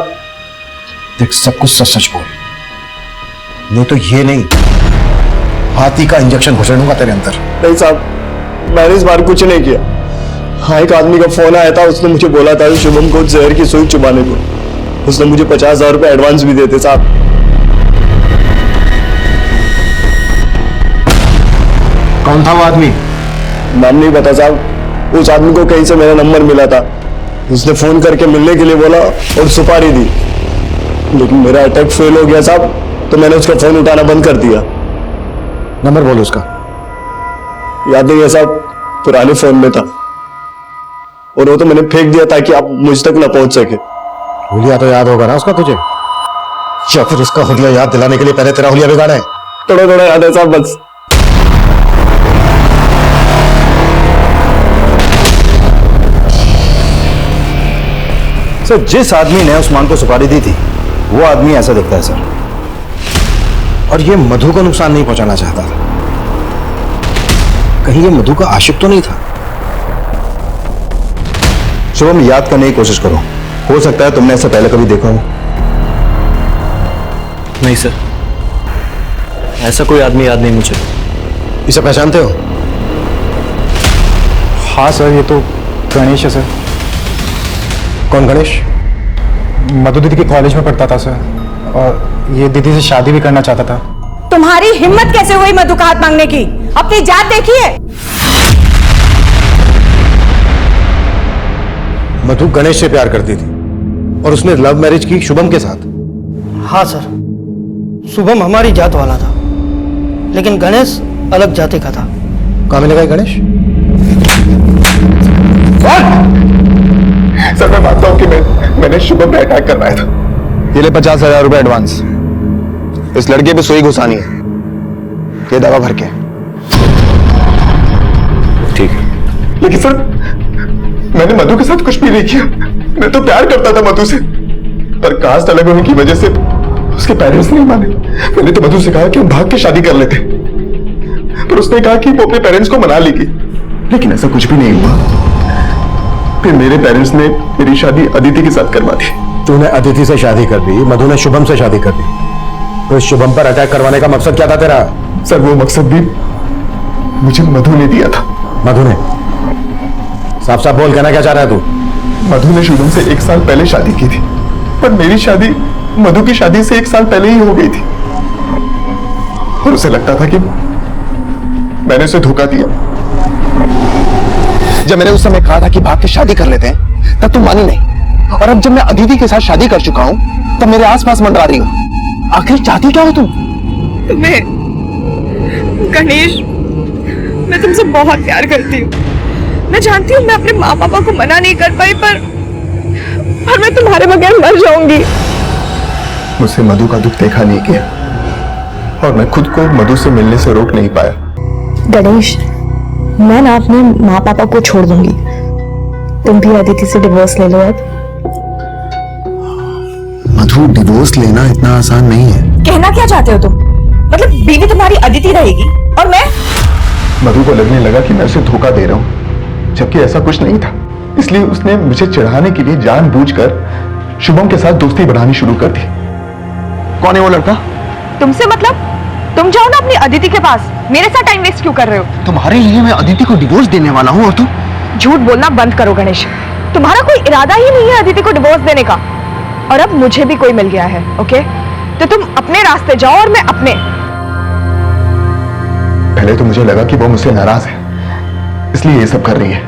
देख, सब कुछ सच सच बोल, नहीं तो ये नहीं, हाथी का इंजेक्शन घुसा दूंगा तेरे अंदर। नहीं साहब, मैंने इस बार कुछ नहीं किया। हाँ, एक आदमी का फोन आया था, उसने मुझे बोला था शुभम को जहर की सुई चुबाने को। उसने मुझे 50,000 रुपए एडवांस भी देते साहब। कौन था वो आदमी? नाम नहीं पता साहब। उस आदमी को कहीं से मेरा नंबर मिला था, उसने फोन करके मिलने के लिए बोला और सुपारी दी, लेकिन मेरा अटैक फेल हो गया साहब, तो मैंने उसका फोन उठाना बंद कर दिया। नंबर बोलो उसका। याद नहीं है साहब, पुराने फोन में था और वो तो मैंने फेंक दिया ताकि आप मुझ तक ना पहुंच सके। हुलिया तो याद होगा ना उसका तुझे, या फिर उसका हुलिया याद दिलाने के लिए पहले तेरा हुलिया बिगाड़ा है? थोड़ा थोड़ा याद है साहब बस। सर, जिस आदमी ने उस्मान को सुपारी दी थी वो आदमी ऐसा दिखता है सर। और ये मधु को नुकसान नहीं पहुंचाना चाहता था। कहीं ये मधु का आशिक तो नहीं था? शुभम, याद करने की कोशिश करो, हो सकता है तुमने ऐसा पहले कभी देखा हो। नहीं सर, ऐसा कोई आदमी याद नहीं मुझे। इसे पहचानते हो? हाँ सर, ये तो गणेश है सर। कौन गणेश? मधु दीदी के कॉलेज में पढ़ता था सर, और ये दीदी से शादी भी करना चाहता था। तुम्हारी हिम्मत कैसे हुई मधु का हाथ मांगने की? अपनी जात देखिए। मधु गणेश से प्यार करती थी और उसने लव मैरिज की शुभम के साथ। हाँ सर, शुभम हमारी जात वाला था, लेकिन गणेश अलग जाति का था। कहाँ मिलेगा ये गणेश? सर मैं मानता हूं कि मैंने शुभम पे अटैक करवाया था। ये ले 50,000 रुपए एडवांस। इस लड़के पे सुई घुसानी है, ये दवा भर के। ठीक है। लेकिन सर मैंने मधु के साथ कुछ भी नहीं किया, मैं तो प्यार करता था मधु से, पर कास्ट अलग होने की वजह से उसके पेरेंट्स नहीं माने। मैंने तो मधु से कहा कि हम भाग के शादी कर लेते, पर उसने कहा कि वो अपने पेरेंट्स को मना लेगी, लेकिन ऐसा कुछ भी नहीं हुआ। फिर मेरे पेरेंट्स ने मेरी शादी अदिति के साथ करवा दी। तूने अदिति से शादी कर दी, मधु ने शुभम से शादी कर दी, तो शुभम पर अटैक करवाने का मकसद क्या था तेरा? सर वो मकसद भी मुझे मधु ने दिया था। मधु ने? साफ साफ बोल, कहना क्या चाह रहा है तू? मधु ने शुभम से 1 साल पहले शादी की थी, पर मेरी शादी मधु की शादी से 1 साल पहले ही हो गई थी, और उसे लगता था कि मैंने उसे धोखा दिया। जब मैंने उस समय कहा था कि भाग के शादी कर लेते हैं, तब तुम मानी नहीं, और अब जब मैं अदिति के साथ शादी कर चुका हूं तब मेरे आसपास मंडरा रही हो। आखिर चाहती क्या हो तुम? तुम्हें गणेश, मैं तुमसे बहुत प्यार करती हूँ। मैं जानती हूँ मैं अपने माँ पापा को मना नहीं कर पाई, पर मैं तुम्हारे बगैर मर जाऊंगी। मुझसे मधु का दुख देखा नहीं गया, और मैं खुद को मधु से मिलने से रोक नहीं पाया। गणेश, मैं ना अपने माँ पापा को छोड़ दूंगी, तुम भी अदिति से डिवोर्स ले लो। अब मधु, डिवोर्स लेना इतना आसान नहीं है। कहना क्या चाहते हो तुम? मतलब बीवी तुम्हारी अदिति रहेगी और मैं? मधु को लगने लगा कि मैं उसे धोखा दे रहा हूं, जबकि ऐसा कुछ नहीं था। इसलिए उसने मुझे चिढ़ाने के लिए जानबूझकर शुभम के साथ दोस्ती बढ़ानी शुरू कर दी। कौन है वो लड़का? तुमसे मतलब? तुम जाओ ना अपनी अदिति के पास, मेरे साथ टाइम वेस्ट क्यों कर रहे हो? तुम्हारे लिए मैं अदिति को डिवोर्स देने वाला हूँ, और तुम? झूठ बोलना बंद करो गणेश, तुम्हारा कोई इरादा ही नहीं है अदिति को डिवोर्स देने का। और अब मुझे भी कोई मिल गया है, ओके? तो तुम अपने रास्ते जाओ और मैं अपने। पहले तो मुझे लगा कि वो मुझसे नाराज है, इसलिए ये सब कर रही है।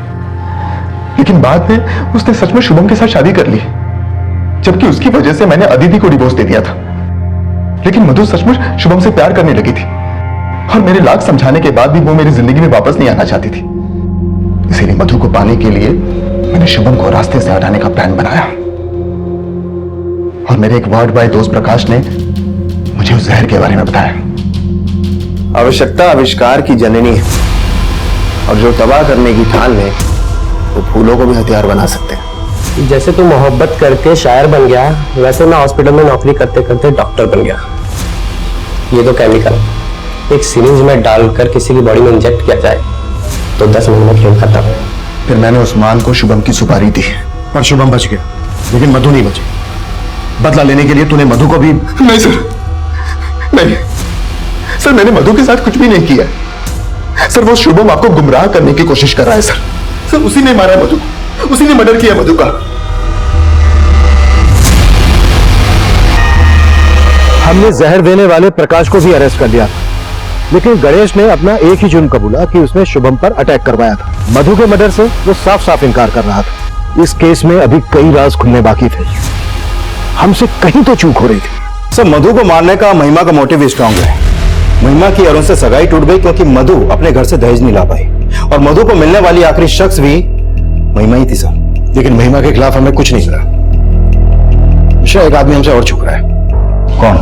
लेकिन बाद में उसने सच में शुभम के साथ शादी कर ली, जबकि उसकी वजह से मैंने अदिति को डिवोर्स दे दिया था। लेकिन मधु सचमुच शुभम से प्यार करने लगी थी, और मेरे लाख समझाने के बाद भी वो मेरी जिंदगी में वापस नहीं आना चाहती थी। इसीलिए मधु को पाने के लिए मैंने शुभम को रास्ते से हटाने का प्लान बनाया, और मेरे एक वार्ड बॉय दोस्त प्रकाश ने मुझे उस जहर के बारे में बताया। आवश्यकता आविष्कार की जननी है, और जो तबाह करने की ठान ले वो फूलों को भी हथियार बना सकते हैं। जैसे तू मोहब्बत करके शायर बन गया, वैसे मैं हॉस्पिटल में नौकरी करते करते डॉक्टर बन गया। ये तो केमिकल एक सिरिंज में डालकर किसी की बॉडी में इंजेक्ट किया जाए तो 10 मिनट में खेल खत्म। फिर मैंने उस्मान को शुभम की सुपारी दी, पर शुभम बच गया, लेकिन मधु नहीं बची। बदला लेने के लिए तूने मधु को भी... नहीं सर, नहीं सर, मैंने मधु के साथ कुछ भी नहीं किया सर। वो शुभम आपको गुमराह करने की कोशिश कर रहा है सर। उसी ने मारा मधु, उसी ने मर्डर किया मधु का। हमने जहर देने वाले प्रकाश को भी अरेस्ट कर लिया था, लेकिन गणेश ने अपना एक ही जुर्म कबूला कि उसने शुभम पर अटैक करवाया था। मधु के मर्डर से वो साफ साफ इनकार कर रहा था। इस केस में अभी कई राज खुलने बाकी थे, हमसे कहीं तो चूक हो रही थी। सर, मधु को मारने का महिमा का मोटिव भी स्ट्रांग है। महिमा की अरुण से सगाई टूट गई क्योंकि मधु अपने घर से दहेज नहीं ला पाई, और मधु को मिलने वाली आखिरी शख्स भी महिमा ही थी सर। लेकिन महिमा के खिलाफ हमें कुछ नहीं मिला। मिश्रा, एक आदमी हमसे और छुप रहा है। कौन?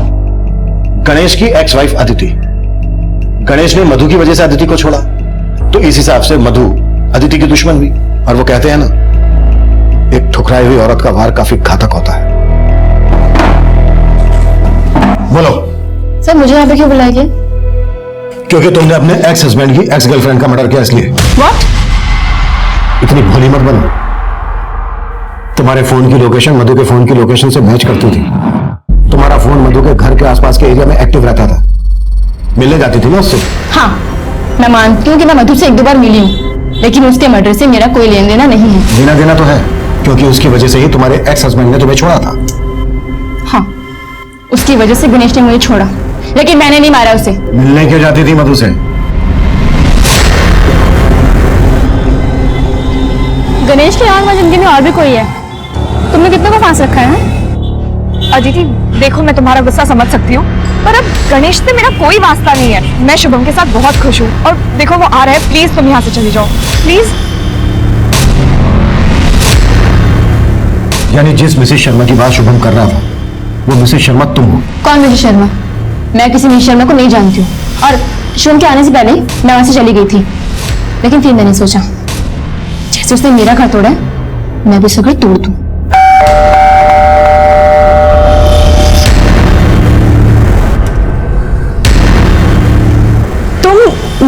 गणेश की एक्स वाइफ अदिति। गणेश ने मधु की वजह से अदिति को छोड़ा, तो इस हिसाब से मधु अदिति की दुश्मन हुई। और वो कहते हैं ना, एक ठुकराई हुई औरत का वार काफी घातक होता है। बोलो सर, मुझे यहाँ पे क्यों बुलाया गया? क्योंकि तुमने अपने एक्स हस्बैंड की एक्स गर्लफ्रेंड का मर्डर किया, इसलिए। व्हाट? इतनी भोली मत बनो। तुम्हारे फोन की लोकेशन मधु के फोन की लोकेशन से मैच करती थी। तुम्हारा फोन मधु के घर के आसपास के एरिया में एक्टिव रहता था, मिलने जाती थी ना उससे। हाँ, मैं मानती हूँ कि मैं मधु से 1-2 बार मिली हूँ, लेकिन उसके मर्डर से मेरा कोई लेन देना नहीं है। लेना देना तो है, क्योंकि उसकी वजह से ही तुम्हारे एक्स हस्बैंड ने तुम्हें छोड़ा था। हाँ, उसकी वजह से गणेश ने मुझे छोड़ा, लेकिन मैंने नहीं मारा उसे। मिलने क्यों जाती थी मधु से? गणेश के अलावा जिंदगी में और भी कोई है। तुमने कितने को फांस रखा है? अदिति, देखो मैं तुम्हारा गुस्सा समझ सकती हूँ, पर अब गणेश से मेरा कोई वास्ता नहीं है। मैं शुभम के साथ बहुत खुश हूँ, और देखो वो आ रहा है। प्लीज तुम यहाँ से चली जाओ, प्लीज। यानी जिस मिसेस शर्मा की बात शुभम कर रहा था, वो मिसेस शर्मा तुम हो? कौन मिसेस शर्मा? मैं किसी मिसेस शर्मा को नहीं जानती हूँ, और शुभम के आने से पहले मैं वहां से चली गई थी। लेकिन फिर मैंने सोचा, जैसे उसने मेरा घर तोड़ा है, मैं भी उसका घर तोड़ दूं।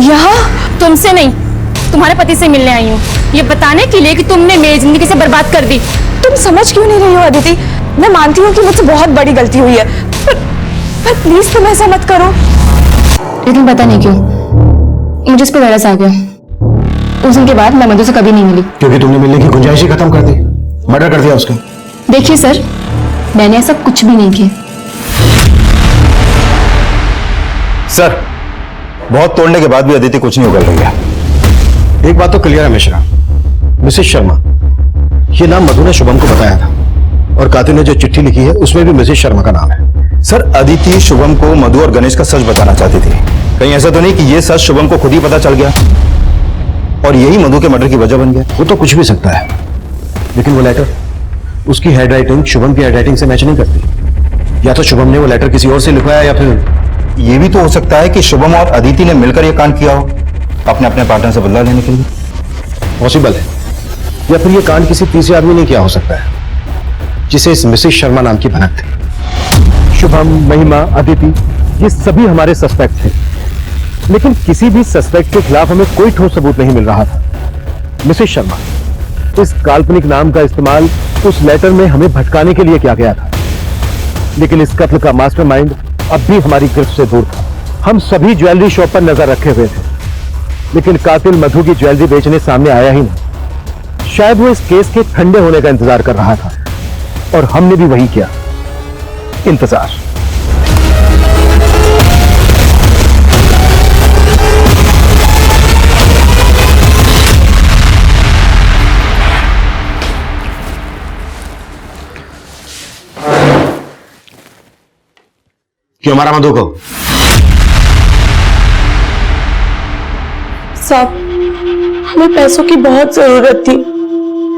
यहाँ तुमसे नहीं, तुम्हारे पति से मिलने आई हूँ, ये बताने के लिए कि तुमने मेरी जिंदगी से बर्बाद कर दी। तुम समझ क्यों नहीं रही हो अदिति? मैं मानती हूँ कि मुझसे बहुत बड़ी गलती हुई है, पर प्लीज तुम ऐसा मत करो। लेकिन पता नहीं क्यों मुझे इस पर तरस आ गया। उस दिन के बाद मैं मधु से कभी नहीं मिली। क्योंकि तुमने मिलने की गुंजाइश ही खत्म कर दी, मर्डर कर दिया उसका। देखिए सर, मैंने ऐसा कुछ भी नहीं किया। सर, बहुत तोड़ने के बाद भी अदिति कुछ नहीं उगल रही है। एक बात तो क्लियर है मिश्रा, मिसेस शर्मा ये नाम मधु ने शुभम को बताया था, और कातिल ने जो चिट्ठी लिखी है उसमें भी मिसेस शर्मा का नाम है। सर, अदिति शुभम को मधु और गणेश का सच बताना चाहती थी। कहीं ऐसा तो नहीं कि यह सच शुभम को खुद ही पता चल गया और यही मधु के मर्डर की वजह बन गया? वो तो कुछ भी सकता है, लेकिन वो लेटर, उसकी हैंडराइटिंग शुभम की हैंडराइटिंग से मैच नहीं करती। या तो शुभम ने वो लेटर किसी और से लिखवाया, या फिर यह भी तो हो सकता है कि शुभम और अदिति ने मिलकर यह कांड किया हो अपने अपने पार्टनर से बदला लेने के लिए। पॉसिबल है, या फिर ये कांड किसी तीसरे आदमी ने किया हो सकता है, जिसे इस मिसेस शर्मा नाम की भनक थी। शुभम, महिमा, अदिति, ये सभी हमारे सस्पेक्ट थे, लेकिन किसी भी सस्पेक्ट के खिलाफ हमें कोई ठोस सबूत नहीं मिल रहा था। मिसेस शर्मा, इस काल्पनिक नाम का इस्तेमाल उस लेटर में हमें भटकाने के लिए किया गया था, लेकिन इस कत्ल का मास्टरमाइंड अब भी हमारी गिरफ्त से दूर था। हम सभी ज्वेलरी शॉप पर नजर रखे हुए थे, लेकिन कातिल मधु की ज्वेलरी बेचने सामने आया ही नहीं। शायद वो इस केस के ठंडे होने का इंतजार कर रहा था, और हमने भी वही किया, इंतजार। क्यों मारा मधु को? साहब, हमें पैसों की बहुत जरूरत थी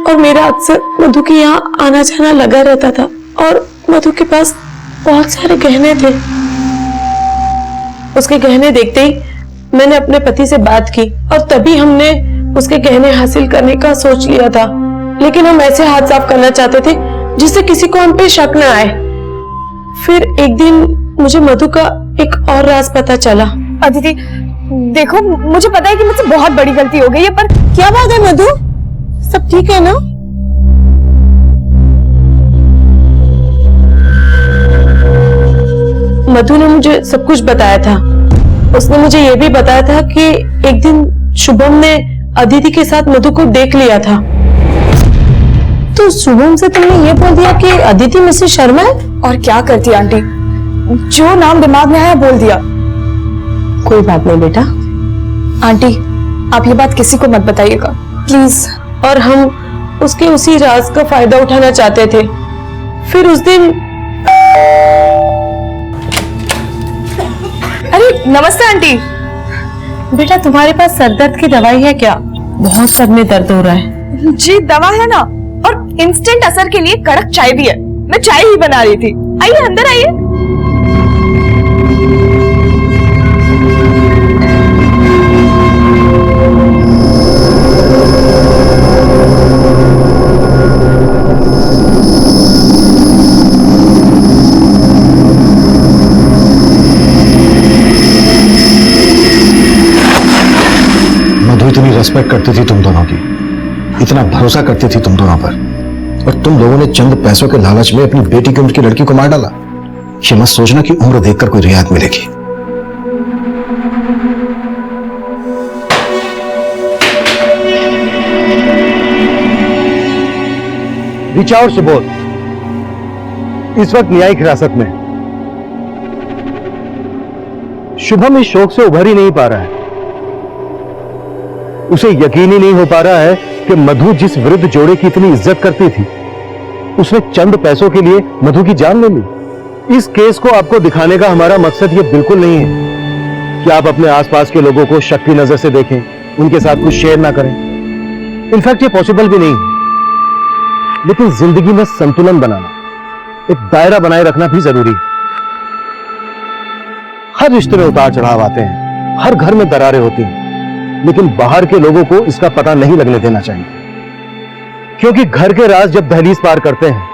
और मेरा अक्सर मधु के यहाँ आना जाना लगा रहता था और मधु के पास बहुत सारे गहने थे। उसके गहने देखते ही मैंने अपने पति से बात की और तभी हमने उसके गहने हासिल करने का सोच लिया था, लेकिन हम ऐसे हाथ साफ करना चाहते थे जिससे किसी को हम पे शक न आए। फिर एक दिन मुझे मधु का एक और राज पता चला। अदिति, देखो मुझे पता है कि मुझसे बहुत बड़ी गलती हो गई है, पर क्या बात है मधु, सब ठीक है ना? मधु ने मुझे सब कुछ बताया था। उसने मुझे यह भी बताया था कि एक दिन शुभम ने अदिति के साथ मधु को देख लिया था। तो शुभम से तुमने ये बोल दिया कि अदिति मिसेस शर्मा है? और क्या करती आंटी, जो नाम दिमाग में आया बोल दिया। कोई बात नहीं बेटा। आंटी, आप ये बात किसी को मत बताइएगा प्लीज। और हम उसके उसी राज का फायदा उठाना चाहते थे। फिर उस दिन अरे नमस्ते आंटी। बेटा, तुम्हारे पास सरदर्द की दवाई है क्या? बहुत सर में दर्द हो रहा है। जी दवा है ना, और इंस्टेंट असर के लिए कड़क चाय भी है। मैं चाय ही बना रही थी। आइए अंदर आइए। इतनी रिस्पेक्ट करती थी तुम दोनों की, इतना भरोसा करती थी तुम दोनों पर, और तुम लोगों ने चंद पैसों के लालच में अपनी बेटी की उम्र की लड़की को मार डाला। ये मत सोचना कि उम्र देखकर कोई रियायत मिलेगी। ऋचा और सुबोध इस वक्त न्यायिक हिरासत में। शुभम इस शोक से उभर ही नहीं पा रहा है। उसे यकीन ही नहीं हो पा रहा है कि मधु जिस वृद्ध जोड़े की इतनी इज्जत करती थी, उसने चंद पैसों के लिए मधु की जान ले ली। इस केस को आपको दिखाने का हमारा मकसद यह बिल्कुल नहीं है कि आप अपने आसपास के लोगों को शक की नजर से देखें, उनके साथ कुछ शेयर ना करें। इनफैक्ट ये पॉसिबल भी नहीं है। लेकिन जिंदगी में संतुलन बनाना, एक दायरा बनाए रखना भी जरूरी है। हर रिश्ते में उतार चढ़ाव आते हैं, हर घर में दरारें होती हैं, लेकिन बाहर के लोगों को इसका पता नहीं लगने देना चाहिए, क्योंकि घर के राज जब दहलीज पार करते हैं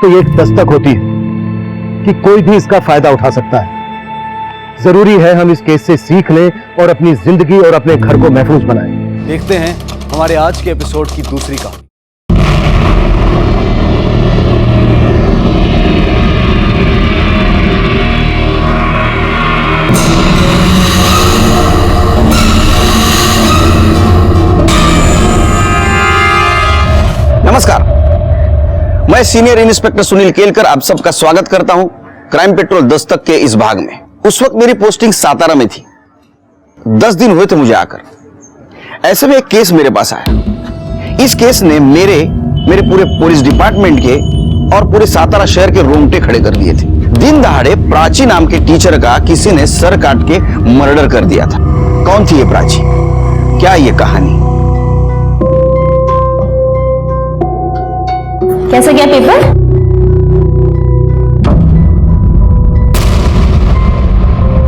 तो ये एक दस्तक होती है कि कोई भी इसका फायदा उठा सकता है। जरूरी है हम इस केस से सीख लें और अपनी जिंदगी और अपने घर को महफूज बनाएं। देखते हैं हमारे आज के एपिसोड की दूसरी कहानी। नमस्कार, मैं सीनियर इंस्पेक्टर सुनील केलकर आप सबका स्वागत करता हूं क्राइम पेट्रोल दस्तक के इस भाग में। उस वक्त मेरी पोस्टिंग सातारा में थी। 10 दिन हुए थे मुझे आकर। ऐसे में एक केस मेरे पास आया। इस केस ने मेरे पूरे पुलिस डिपार्टमेंट के और पूरे सातारा शहर के रोंगटे खड़े कर दिए थे। दिन दहाड़े प्राची नाम के टीचर का किसी ने सर काट के मर्डर कर दिया था। कौन थी ये प्राची? क्या ये कहानी? कैसा गया पेपर?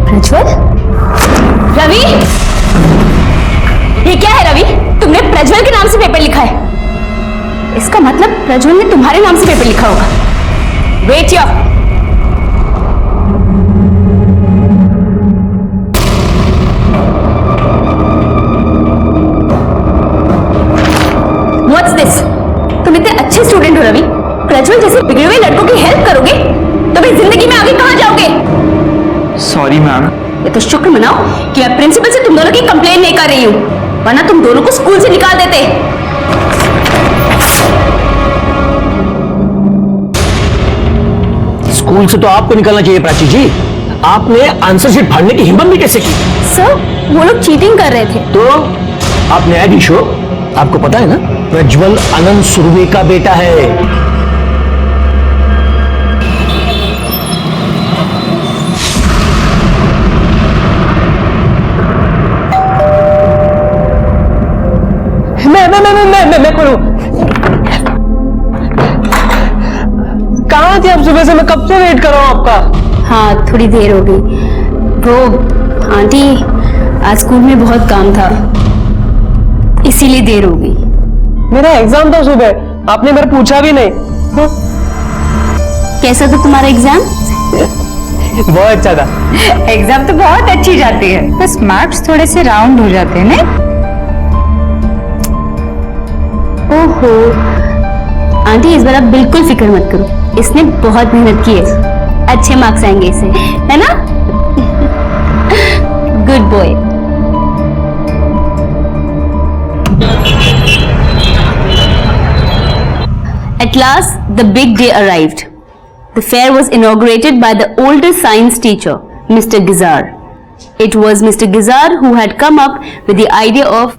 प्रज्वल? रवि? ये क्या है रवि? तुमने प्रज्वल के नाम से पेपर लिखा है। इसका मतलब प्रज्वल ने तुम्हारे नाम से पेपर लिखा होगा। Wait your. What's this? तुम इतने अच्छे स्टूडेंट हो रवि, प्रज्वल जैसे बिगड़े हुए लड़कों की हेल्प करोगे तो फिर जिंदगी में आगे कहां जाओगे? Sorry ma'am. ये तो शुक्र मनाओ कि मैं प्रिंसिपल से तुम दोनों की कंप्लेन नहीं कर रही हूं, वरना तुम दोनों को स्कूल से निकाल देते। स्कूल से तो आपको निकलना चाहिए प्राची जी। आपने आंसर शीट फाड़ने की हिम्मत भी कैसे की? सर, वो लोग चीटिंग कर रहे थे। तो आप न्यायाधीश हो, आपको पता है ना प्रज्वल अनंत सुरवे का बेटा है। मैं खोलूं। कहाँ थी आप सुबह से? मैं कब से वेट कर रहा हूँ आपका। हाँ, थोड़ी देर हो गई। वो आंटी, आज स्कूल में बहुत काम था, इसीलिए देर हो गई। मेरा एग्जाम था सुबह, आपने मेरा पूछा भी नहीं। कैसा था तुम्हारा एग्जाम? बहुत अच्छा था। एग्जाम तो बहुत अच्छी जाती है, बस मार्क्स थोड़े से राउंड हो जाते हैं ना। ओहो आंटी, इस बार आप बिल्कुल फिक्र मत करो, इसने बहुत मेहनत की है, अच्छे मार्क्स आएंगे इसे, है ना? Good boy. At last, the big day arrived. The fair was inaugurated by the older science teacher, Mr. Gizar. It was Mr. Gizar who had come up with the idea of...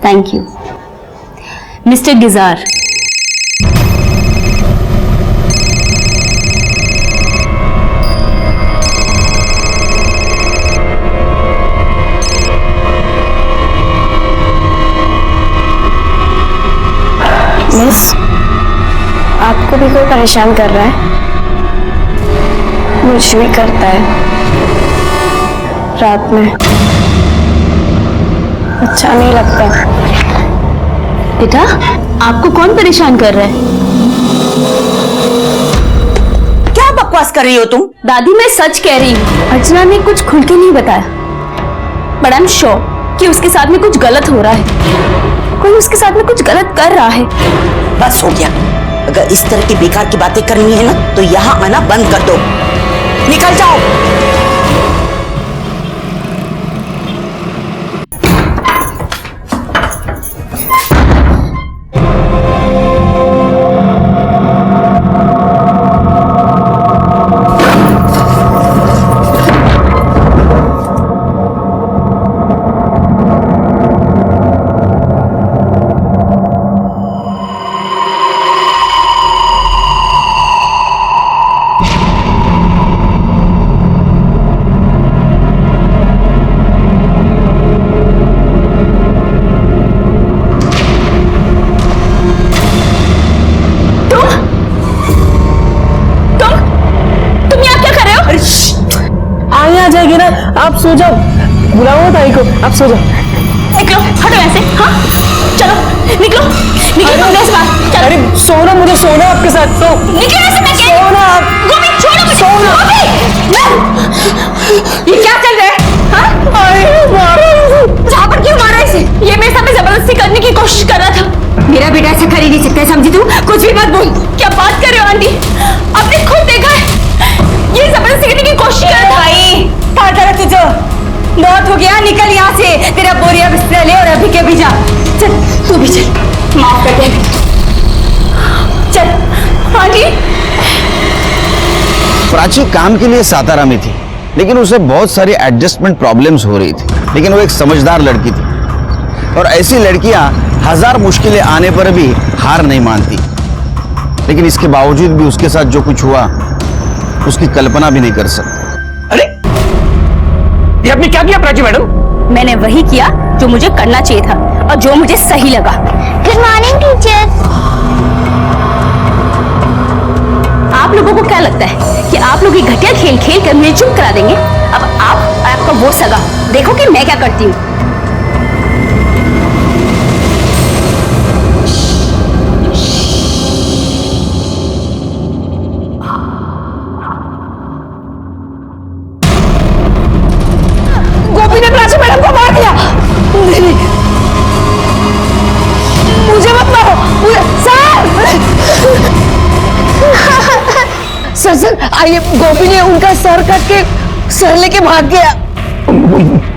Thank you. Mr. Gizar. Miss, आपको भी कोई परेशान कर रहा है? मुझे भी करता है रात में, अच्छा नहीं लगता। बेटा, आपको कौन परेशान कर रहा है? क्या बकवास कर रही हो तुम? दादी, मैं सच कह रही हूँ। अर्चना ने कुछ खुल के नहीं बताया, बट आई एम श्योर कि उसके साथ में कुछ गलत हो रहा है, कोई उसके साथ में कुछ गलत कर रहा है। बस हो गया, अगर इस तरह की बेकार की बातें करनी है ना तो यहाँ आना बंद कर दो, निकल जाओ। आप सो जाओ, बुलाओ ताई को, आप सो जाओ। निकलो, हटो ऐसे। हाँ चलो, निकलो निकलो मेरे साथ। अरे सोना, मुझे सोना आपके साथ। तो निकलो ऐसे, मैं कह रही हूँ। सोना, गोपी छोड़ो मुझे। सोना। ये क्या चल रहा है? हाँ? जहाँ पर क्यों मारा इसे? ये मेरे साथ जबरदस्ती करने की कोशिश कर रहा था। मेरा बेटा ऐसा कर ही नहीं सकता, समझी तू? कुछ भी मत बोल। क्या बात कर रहे हो आंटी? आपने खुद देखा है ये जबरदस्ती करने की कोशिश कर रहा है। तुझे बहुत हो गया, निकल यहाँ से। तेरा बोरिया बिस्तर ले और अभी के भी जा। चल तू भी चल, माफ कर दे। चल आंटी। प्राची काम के लिए सातारा में थी, लेकिन उसे बहुत सारी एडजस्टमेंट प्रॉब्लम्स हो रही थी, लेकिन वो एक समझदार लड़की थी और ऐसी लड़कियां हजार मुश्किलें आने पर भी हार नहीं मानती। लेकिन इसके बावजूद भी उसके साथ जो कुछ हुआ उसकी कल्पना भी नहीं कर सकते। अरे ये आपने क्या किया प्राची मैडम? मैंने वही किया जो मुझे करना चाहिए था और जो मुझे सही लगा। Good morning teacher. आप लोगों को क्या लगता है कि आप लोग ये घटिया खेल खेल कर मुझे चुप करा देंगे? अब आप आपका वो सगा देखो कि मैं क्या करती हूँ। गोपी ने प्राची मैडम को मार दिया। नहीं, मुझे मत मारो। सर सर आइए, गोपी ने उनका सर काट के सर लेके भाग गया।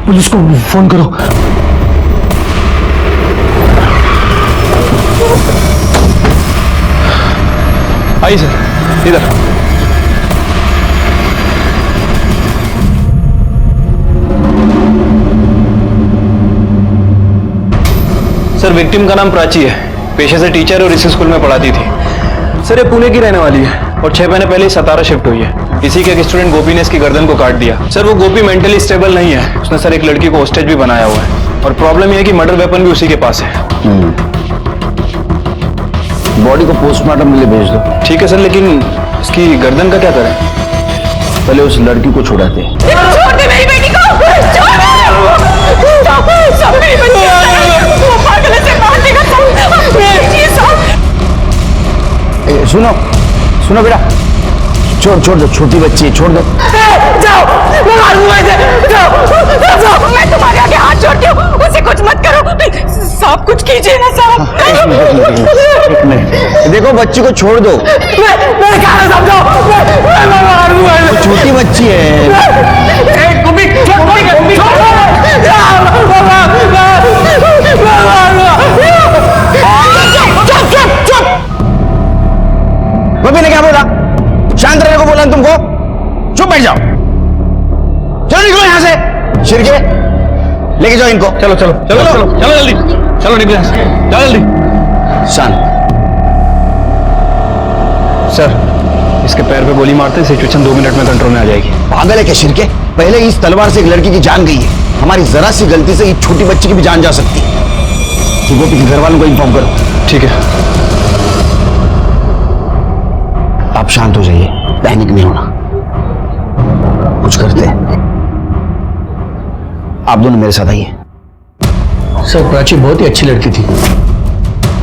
पुलिस को फोन करो। आइए सर, इधर। सर विक्टिम का नाम प्राची है, पेशे से टीचर और इसी स्कूल में पढ़ाती थी। सर ये पुणे की रहने वाली है और 6 महीने पहले सतारा शिफ्ट हुई है। इसी के एक स्टूडेंट गोपी ने इसकी गर्दन को काट दिया। सर वो गोपी मेंटली स्टेबल नहीं है, उसने सर एक लड़की को होस्टेज भी बनाया हुआ है और प्रॉब्लम यह है कि मर्डर वेपन भी उसी के पास है। बॉडी को पोस्टमार्टम के लिए भेज दो। ठीक है सर, लेकिन इसकी गर्दन का क्या करें? पहले उस लड़की को छुड़ाते हैं। छोड़ दे मेरी बेटी को, छोड़ दे। सब मेरी बेटी को पागल से मार देगा सब। मेरी चीज सुनो सुनो बेटा, छोड़ दो, छोटी बच्ची है, छोड़ दो। जाओ, मैं मारूंगा इसे। जाओ, मैं तुम्हारे आगे हाथ जोड़ती हूँ, उसे कुछ मत करो। साहब कुछ कीजिए ना साहब। एक मिनट, देखो बच्ची को छोड़ दो। मैं कहा समझो, मैं मारूंगा इसे। छोटी बच्ची है। गोपी ने क्या बोला? शांत रहने को बोला ना तुमको? चुप बैठ जाओ, चलो निकलो यहां से। शिरके लेके जाओ इनको। चलो चलो चलो चलो चलो जल्दी, चलो निकलो, चलो जल्दी। शांत। सर, इसके पैर पे गोली मारते सिचुएशन 2 मिनट में कंट्रोल में आ जाएगी। पागल है क्या शिरके? पहले इस तलवार से एक लड़की की जान गई है, हमारी जरा सी गलती से इस छोटी बच्ची की भी जान जा सकती है। तो गोपी के घर वालों को इन्फॉर्म करो। ठीक है। आप शांत हो जाइए, पैनिक नहीं होना, कुछ करते हैं। आप दोनों मेरे साथ आइए। सर, प्राची बहुत ही अच्छी लड़की थी,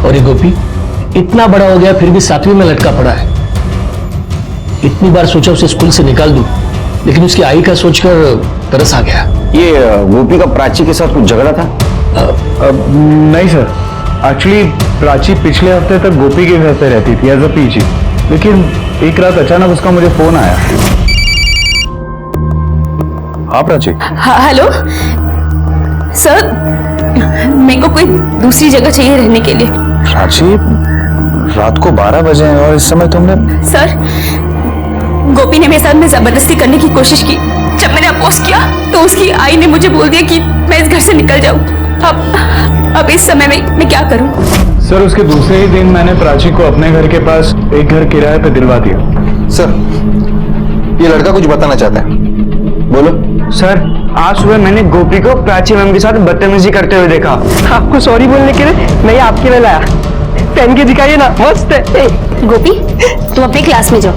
और ये गोपी इतना बड़ा हो गया फिर भी 7वीं में लटका पड़ा है। इतनी बार सोचा उसे स्कूल से निकाल दूं, लेकिन उसकी आई का सोचकर तरस आ गया। ये गोपी का प्राची के साथ कुछ झगड़ा था? नहीं सर, एक्चुअली प्राची पिछले हफ्ते तक गोपी के घर पे रहती थी एज अ पीजी, लेकिन एक रात अचानक उसका मुझे फोन आया। हाँ प्राची। हेलो सर, मेरे को कोई दूसरी जगह चाहिए रहने के लिए। प्राची, रात को 12 बजे हैं और इस समय तुमने? सर, गोपी ने मेरे साथ में जबरदस्ती करने की कोशिश की। जब मैंने अपोज किया तो उसकी आई ने मुझे बोल दिया कि मैं इस घर से निकल जाऊं। अब इस समय में मैं क्या करूं? सर, उसके दूसरे ही दिन मैंने प्राची को अपने घर के पास एक घर किराए पे दिलवा दिया। सर, ये लड़का कुछ बताना चाहता है, बोलो। सर, आज सुबह मैंने गोपी को प्राची मैम के साथ बदतमीजी करते हुए देखा। आपको सॉरी बोलने के लिए मैं आपके लिए लाया। पहन के दिखाइए ना, मस्त है। गोपी, तुम अपने क्लास में जाओ।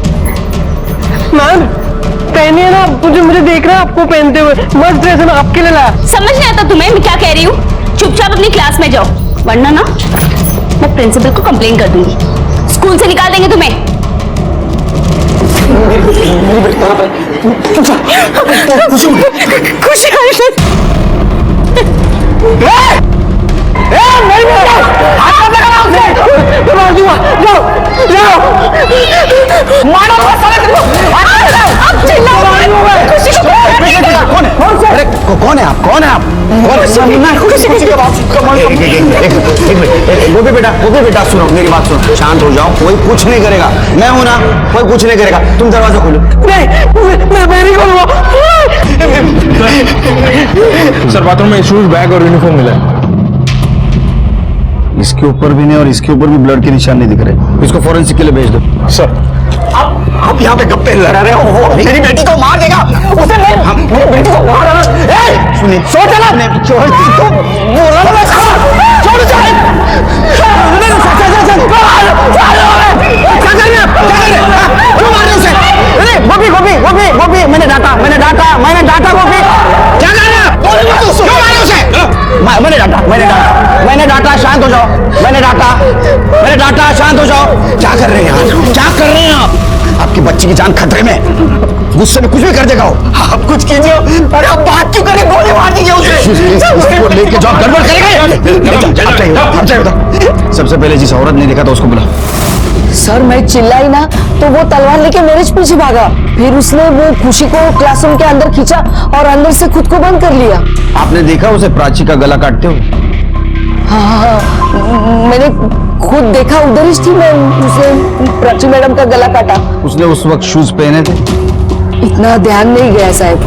मैम, पहनिए ना, मुझे देख रहा है आपको पहनते हुए, मस्त ड्रेस है, मैं आपके लिए लाया। समझ नहीं आता तुम्हें मैं क्या कह रही हूँ? चुपचाप अपनी क्लास में जाओ, वरना ना मैं प्रिंसिपल को कंप्लेन कर दूंगी, स्कूल से निकाल देंगे तुम्हें। खुशी आई कौन है आप? कौन है आप? गोपी बेटा सुनो, मेरी बात सुनो, शांत हो जाओ, कोई कुछ नहीं करेगा, मैं हूं ना, कोई कुछ नहीं करेगा। तुम दरवाजा खोलो। नहीं खोलूंगा। सर, बाथरूम में शूज, बैग और यूनिफॉर्म मिला है। इसके ऊपर भी नहीं और इसके ऊपर भी ब्लड के निशान नहीं दिख रहे। इसको फोरेंसिक के लिए भेज दो। सर, आप यहाँ पे गप्पे लड़ा रहे हो? मेरी बेटी को मार देगा उसे। मेरी बेटी को मार रहा। सुनिए, सोच चला छोड़ तो बोला ना, मैं छोड़ जाए। गोपी, मैंने डांटा गोपी। क्या कर रहे हो? मैंने डांटा, शांत हो जाओ। मैंने डांटा, शांत हो जाओ। क्या कर रहे हैं आप? आपकी बच्ची की जान खतरे में, गुस्से में कुछ भी कर देगा वो। आप कुछ कीजिए। अरे आप बात क्यों करें? गोली मार दीजिए उसे। लेके जाओ, गड़बड़ करेगा। सबसे पहले जिस औरत ने देखा था उसको बुला। सर, मैं चिल्लाई ना तो वो तलवार लेके मेरे पीछे भागा। फिर उसने वो खुशी को क्लासरूम के अंदर खींचा और अंदर से खुद को बंद कर लिया। आपने देखा उसे प्राची का गला काटते हुए? हाँ, मैंने खुद देखा, उधर ही थी मैं। उसने प्राची मैडम का गला काटा। उसने उस वक्त शूज पहने थे? इतना ध्यान नहीं गया साहब।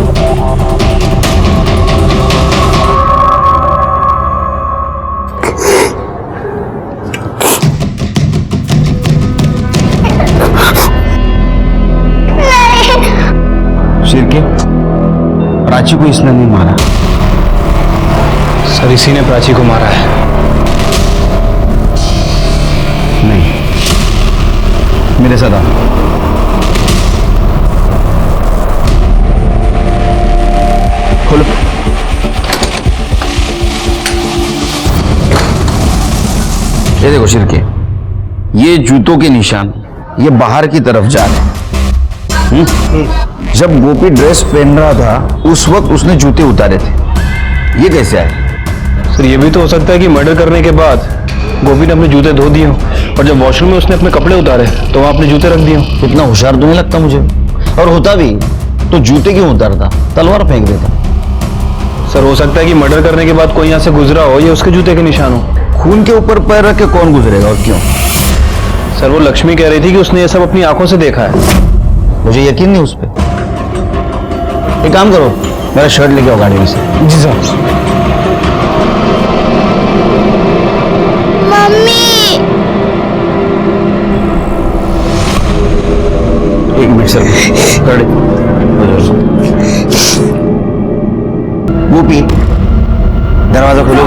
शिरके, प्राची को इसने नहीं मारा। सर इसी ने प्राची को मारा है। नहीं, मेरे साथ आओ। खोलो। ये देखो शिरके, ये जूतों के निशान ये बाहर की तरफ जा रहे हैं। जब गोपी ड्रेस पहन रहा था उस वक्त उसने जूते उतारे थे, ये कैसे आए? सर ये भी तो हो सकता है कि मर्डर करने के बाद गोपी ने अपने जूते धो दिए हों और जब वॉशरूम में उसने अपने कपड़े उतारे तो वहां अपने जूते रख दिए हों। इतना होशियार तो नहीं लगता मुझे, और होता भी तो जूते क्यों उतारता, तलवार फेंक देता। सर हो सकता है कि मर्डर करने के बाद कोई यहाँ से गुजरा हो, ये उसके जूते के निशान हो। खून के ऊपर पैर रख के कौन गुजरेगा और क्यों? सर वो लक्ष्मी कह रही थी कि उसने ये सब अपनी आंखों से देखा है। मुझे यकीन नहीं उस पर। एक काम करो, मेरा शर्ट लेके आओ गाड़ी में से। जी सर। मम्मी एक मिनट सर, गोपी दरवाजा खोलो।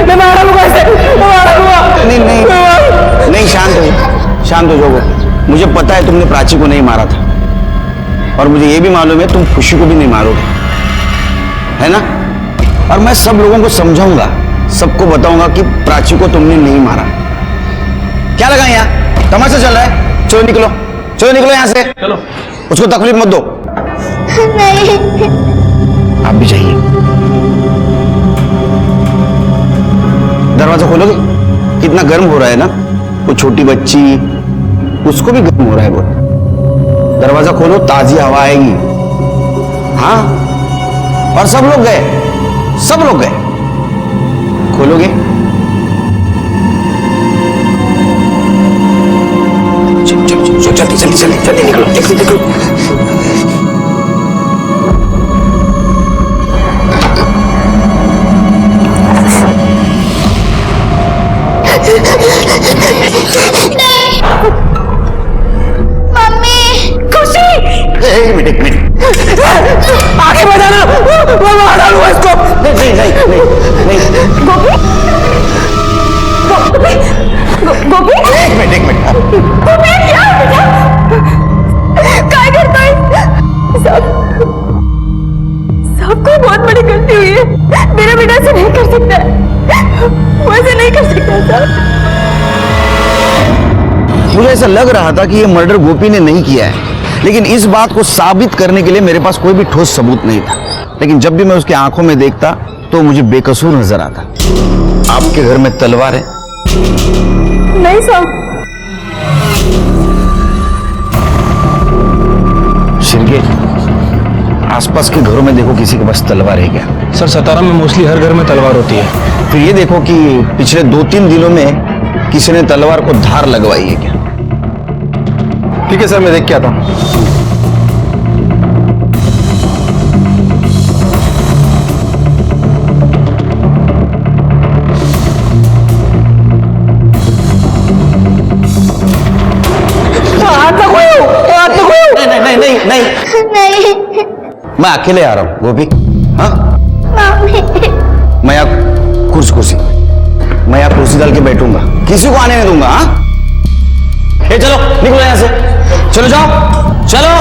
मैं मारा लूंगा इसे, मैं मारा लूंगा। नहीं नहीं नहीं, शांत हो जाओ। मुझे पता है तुमने प्राची को नहीं मारा था, और मुझे ये भी मालूम है तुम खुशी को भी नहीं मारोगे, है ना? और मैं सब लोगों को समझाऊंगा, सबको बताऊंगा कि प्राची को तुमने नहीं मारा। क्या लगा यहाँ तमाशा चल रहा है? चलो निकलो, चलो निकलो यहाँ से। चलो, उसको तकलीफ मत दो। नहीं, आप भी जाइए। दरवाजा खोलोगे? कितना गर्म हो रहा है ना, वो छोटी बच्ची, उसको भी गर्म हो रहा है बहुत। दरवाजा खोलो, ताजी हवा आएगी। हाँ, और सब लोग गए, सब लोग गए। खोलोगे? जल्दी निकलो, निकलो। एक मिनट आगे बढ़ाना, मैं मारा लूंगा इसको। नहीं नहीं नहीं नहीं, गोपी, गोपी, एक मिनट गोपी, क्या क्या करता है? सबको बहुत बड़ी गलती हुई है। मेरा बेटा ऐसे नहीं कर सकता, वो ऐसे नहीं कर सकता साहब। मुझे ऐसा लग रहा था कि ये मर्डर गोपी ने नहीं किया है, लेकिन इस बात को साबित करने के लिए मेरे पास कोई भी ठोस सबूत नहीं था। लेकिन जब भी मैं उसकी आंखों में देखता तो मुझे बेकसूर नजर आता। आपके घर में तलवार है? नहीं साहब। शिरके, आसपास के घरों में देखो किसी के पास तलवार है क्या? सर सतारा में मोस्टली हर घर में तलवार होती है। फिर ये देखो कि पिछले 2-3 दिनों में किसी ने तलवार को धार लगवाई है क्या? ठीक है सर, मैं देख के आता हूँ। नहीं, मैं अकेले आ रहा हूँ गोपी। हाँ, मैं यहाँ कुर्सी मैं यहाँ कुर्सी डाल के बैठूंगा, किसी को आने नहीं दूंगा। हाँ, ये चलो निकलो यहाँ से, चलो जाओ, चलो।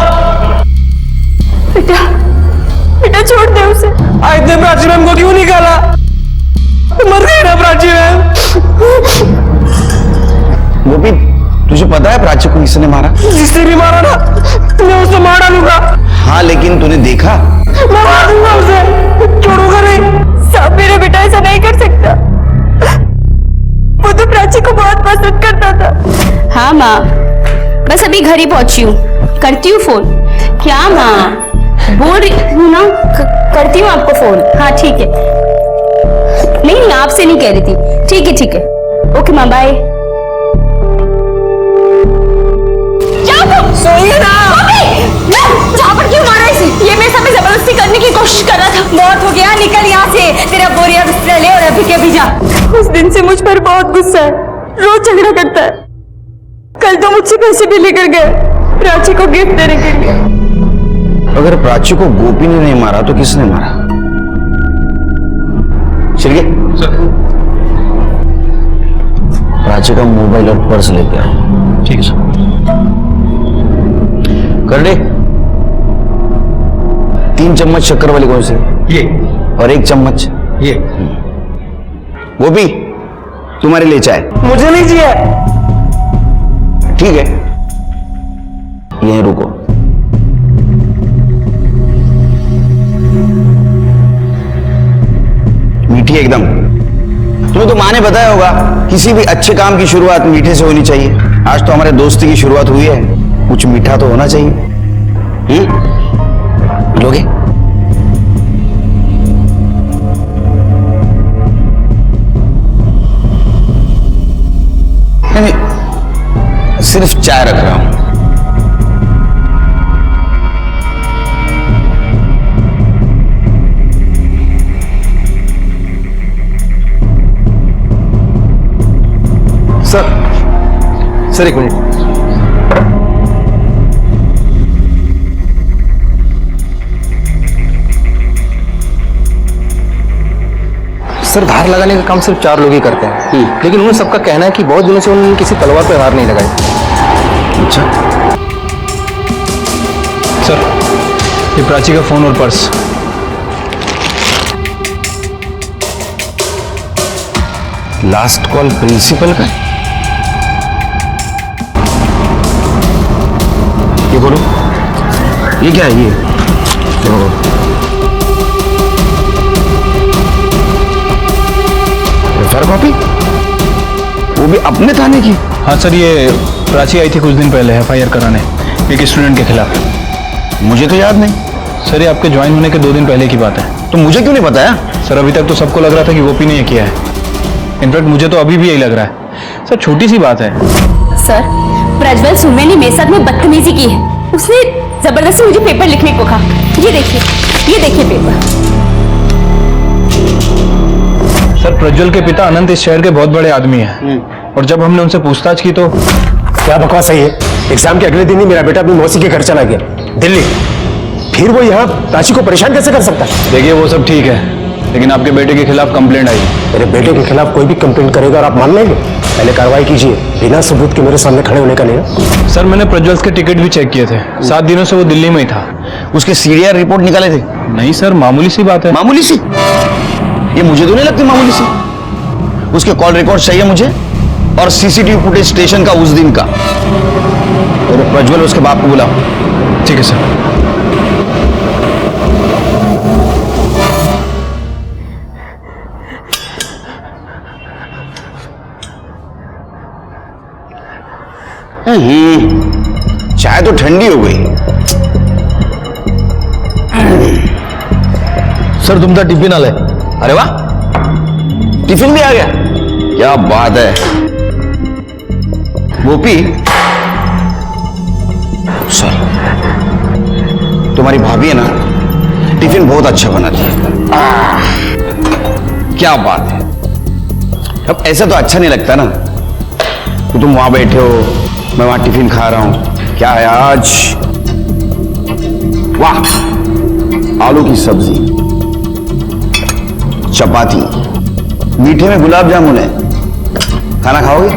बेटा छोड़ दे उसे। इतने प्राची मैम को क्यों निकाला? मर गई ना प्राची मैम। गोपी, तुझे पता है प्राची को किसने मारा? जिसने भी मारा ना, मैं उसे मार डालूंगा। हाँ, लेकिन तूने देखा? मैं मार दूंगा उसे, छोड़ूंगा नहीं। साहब मेरा बेटा ऐसा नहीं कर सकता, वो तो प्राची को बहुत पसंद करता था। हाँ माँ, बस अभी घर ही पहुंची हूँ, करती हूँ फोन। क्या माँ बोल रही हूँ ना, करती हूँ आपको फोन। हाँ ठीक है। नहीं आपसे नहीं कह रही थी। ठीक है ओके माँ, बाय। सोइए ना। झापड़ क्यों मारा इसे? ये मेरे साथ जबरदस्ती करने की कोशिश कर रहा था। बहुत हो गया, निकल यहाँ से। तेरा बोरिया बिस्तर ले और अभी के अभी जा। उस दिन से मुझ पर बहुत गुस्सा है, रोज झगड़ा करता है। कल तो मुझसे पैसे भी लेकर गए प्राची को गिफ्ट देने के लिए। अगर प्राची को गोपी ने नहीं मारा तो किसने मारा? चलिए प्राची का मोबाइल और पर्स लेके आओ। ठीक है सर। कर दे। 3 चम्मच शक्कर वाली कौन सी? ये। और 1 चम्मच ये। गोपी तुम्हारे लिए चाय। मुझे नहीं चाहिए। ठीक है, यहीं रुको। मीठी एकदम। तुम्हें तो माँ ने बताया होगा किसी भी अच्छे काम की शुरुआत मीठे से होनी चाहिए। आज तो हमारे दोस्ती की शुरुआत हुई है, कुछ मीठा तो होना चाहिए। लोगे? नहीं, सिर्फ चाय रख रहा हूं। सर एक मिनट। सर धार लगाने का काम सिर्फ 4 लोग ही करते हैं, लेकिन उन सबका कहना है कि बहुत दिनों से उन्होंने किसी तलवार पर धार नहीं लगाई। अच्छा सर, ये प्राची का फोन और पर्स। लास्ट कॉल प्रिंसिपल का। ये बोलो, ये क्या है? ये रेफर कॉपी, वो भी अपने थाने की? हाँ सर, ये प्राची आई थी कुछ दिन पहले FIR कराने एक स्टूडेंट के खिलाफ। मुझे तो याद नहीं सर, ये आपके ज्वाइन होने के 2 दिन पहले की बात है। तो मुझे क्यों नहीं बताया? सर अभी तक तो सबको लग रहा था कि गोपी ने ये किया है। इनफैक्ट मुझे तो अभी भी यही लग रहा है। सर छोटी सी बात है। सर, प्रज्वल सुमे ने मेरे साथ में बदतमीजी की है। उसने जबरदस्ती मुझे पेपर लिखने को कहा। ये देखिए पेपर। सर प्रज्वल के पिता अनंत इस शहर के बहुत बड़े आदमी हैं, और जब हमने उनसे पूछताछ की तो क्या बकवास है ये? एग्जाम के अगले दिन ही मेरा बेटा अपनी मौसी के घर चला गया दिल्ली, फिर वो यहाँ प्राची को परेशान कैसे कर सकता है? देखिए वो सब ठीक है, लेकिन आपके बेटे के खिलाफ कंप्लेंट आई। मेरे बेटे के खिलाफ कोई भी कंप्लेंट करेगा और आप मान लेंगे? पहले कार्रवाई कीजिए, बिना सबूत के मेरे सामने खड़े होने का नहीं। सर मैंने प्रज्वल के टिकट भी चेक किए थे, 7 दिनों से वो दिल्ली में ही था। उसके CDR रिपोर्ट निकाले थे? नहीं सर, मामूली सी बात है। मामूली सी? ये मुझे तो नहीं लगती मामूली सी। उसके कॉल रिकॉर्ड चाहिए मुझे, और CCTV फुटेज स्टेशन का उस दिन का। और प्रज्वल उसके बाप को बुलाओ। ठीक है सर। चाय तो ठंडी हो गई। सर तुमचा टिफिन आलाय। अरे वाह, टिफिन भी आ गया, क्या बात है। गोपी, सर तुम्हारी भाभी है ना, टिफिन बहुत अच्छा बनाती है। क्या बात है। अब ऐसा तो अच्छा नहीं लगता ना कि तुम वहां बैठे हो, मैं वहां टिफिन खा रहा हूं। क्या है आज? वाह, आलू की सब्जी, चपाती, मीठे में गुलाब जामुन है। खाना खाओगे?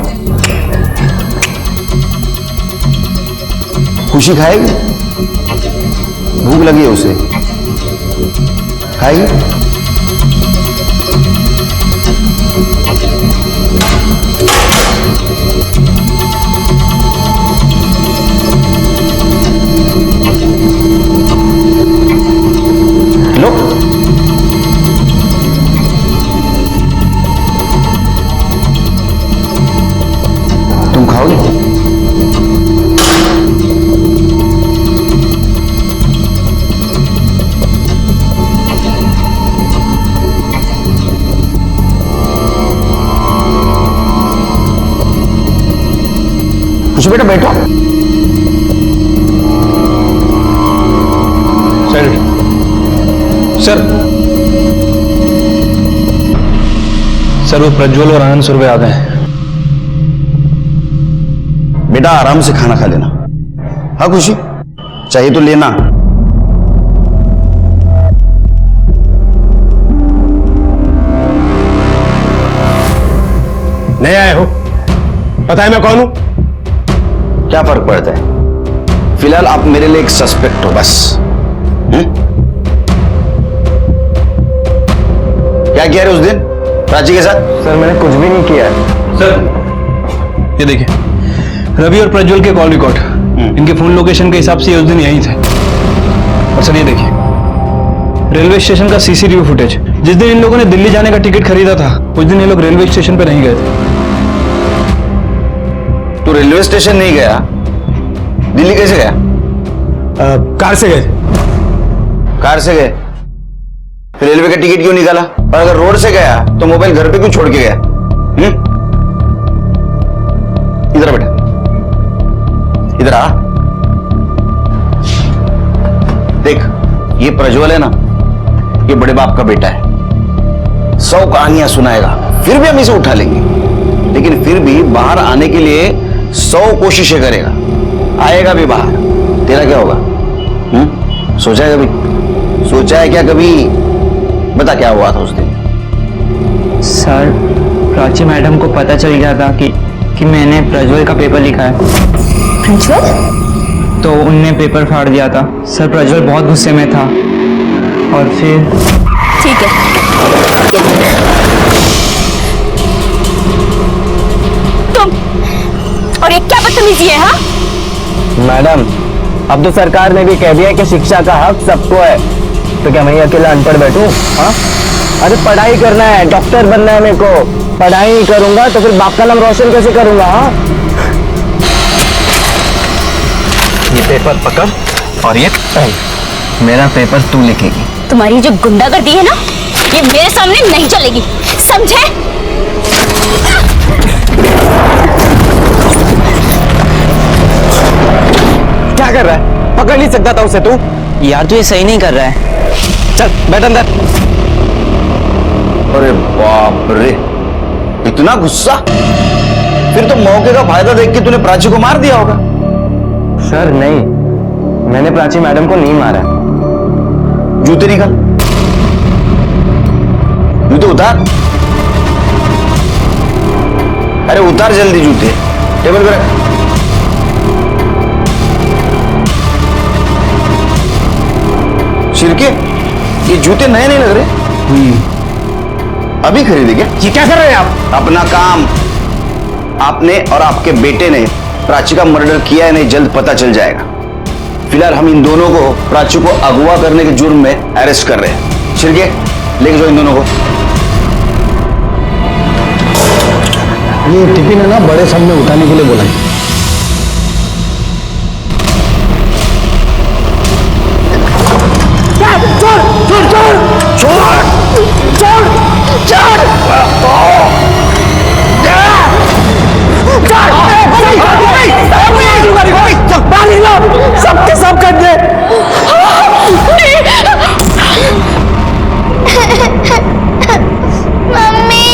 खुशी खाएगी? भूख लगी है उसे, खाएगी? लो, तुम खाओगे? कुछ बेटा बैठो। सर सर वो प्रज्वल और आनंद सुरभि आ गए हैं। बेटा आराम से खाना खा लेना। हाँ खुशी, चाहिए तो लेना। नहीं आए हो? पता है मैं कौन हूं? क्या फर्क पड़ता है? फिलहाल आप मेरे लिए एक सस्पेक्ट हो बस। क्या किया रे उस दिन प्राची के साथ? सर मैंने कुछ भी नहीं किया है। सर ये देखिए, रवि और प्रज्वल के कॉल रिकॉर्ड, इनके फोन लोकेशन के हिसाब से ये उस दिन यहीं थे। और सर ये देखिए, रेलवे स्टेशन का सीसीटीवी फुटेज, जिस दिन इन लोगों ने दिल्ली जाने का टिकट खरीदा था उस दिन ये लोग रेलवे स्टेशन पर नहीं गए थे। तू रेलवे स्टेशन नहीं गया, दिल्ली कैसे गया? कार से गए। कार से गए? फिर रेलवे का टिकट क्यों निकाला? और अगर रोड से गया तो मोबाइल घर पे क्यों छोड़ के गया? इधर बेटा, इधर आ। देख, ये प्रज्वल है ना, ये बड़े बाप का बेटा है। 100 कहानियां सुनाएगा, फिर भी हम इसे उठा लेंगे, लेकिन फिर भी बाहर आने के लिए 100 कोशिशें करेगा। आएगा भी बाहर, तेरा क्या होगा? सोचा है कभी? सोचा है क्या कभी? बता क्या हुआ था उस दिन? सर प्राची मैडम को पता चल गया था कि मैंने प्रज्वल का पेपर लिखा है। प्रज्वल? तो उनने पेपर फाड़ दिया था। सर प्रज्वल बहुत गुस्से में था और फिर ठीक है। तुम और ये क्या बदतमीजी है? हाँ मैडम, अब तो सरकार ने भी कह दिया कि शिक्षा का हक सबको है, तो क्या मैं अकेला अनपढ़ बैठूं? हाँ, अरे पढ़ाई करना है, डॉक्टर बनना है मेरे को। पढ़ाई नहीं करूंगा तो फिर बाप का नाम रोशन कैसे करूंगा? हाँ, ये पेपर पकड़ और ये पेन, मेरा पेपर तू लिखेगी। तुम्हारी जो गुंडागर्दी है ना, ये मेरे सामने नहीं चलेगी, समझे? क्या कर रहा है? पकड़ नहीं सकता था उसे तू? यार तू ये सही नहीं कर रहा है। चल बैठ अंदर। अरे बाप रे, इतना गुस्सा? फिर तो मौके का फायदा देख के तूने प्राची को मार दिया होगा। सर नहीं, मैंने प्राची मैडम को नहीं मारा। जूते निकाल, जूते उतार। अरे उतार जल्दी जूते, टेबल पे रख। शिरके, ये जूते नए नहीं लग रहे? अभी खरीदे क्या? ये क्या कर रहे हैं आप? अपना काम। आपने और आपके बेटे ने प्राची का मर्डर किया है, नहीं जल्द पता चल जाएगा। फिलहाल हम इन दोनों को प्राची को अगवा करने के जुर्म में अरेस्ट कर रहे हैं। शिरके, लेके जाओ इन दोनों को। ये टिफिन है ना, बड़े सामने उठाने के लिए बोला है। सबके सब कर दे। मम्मी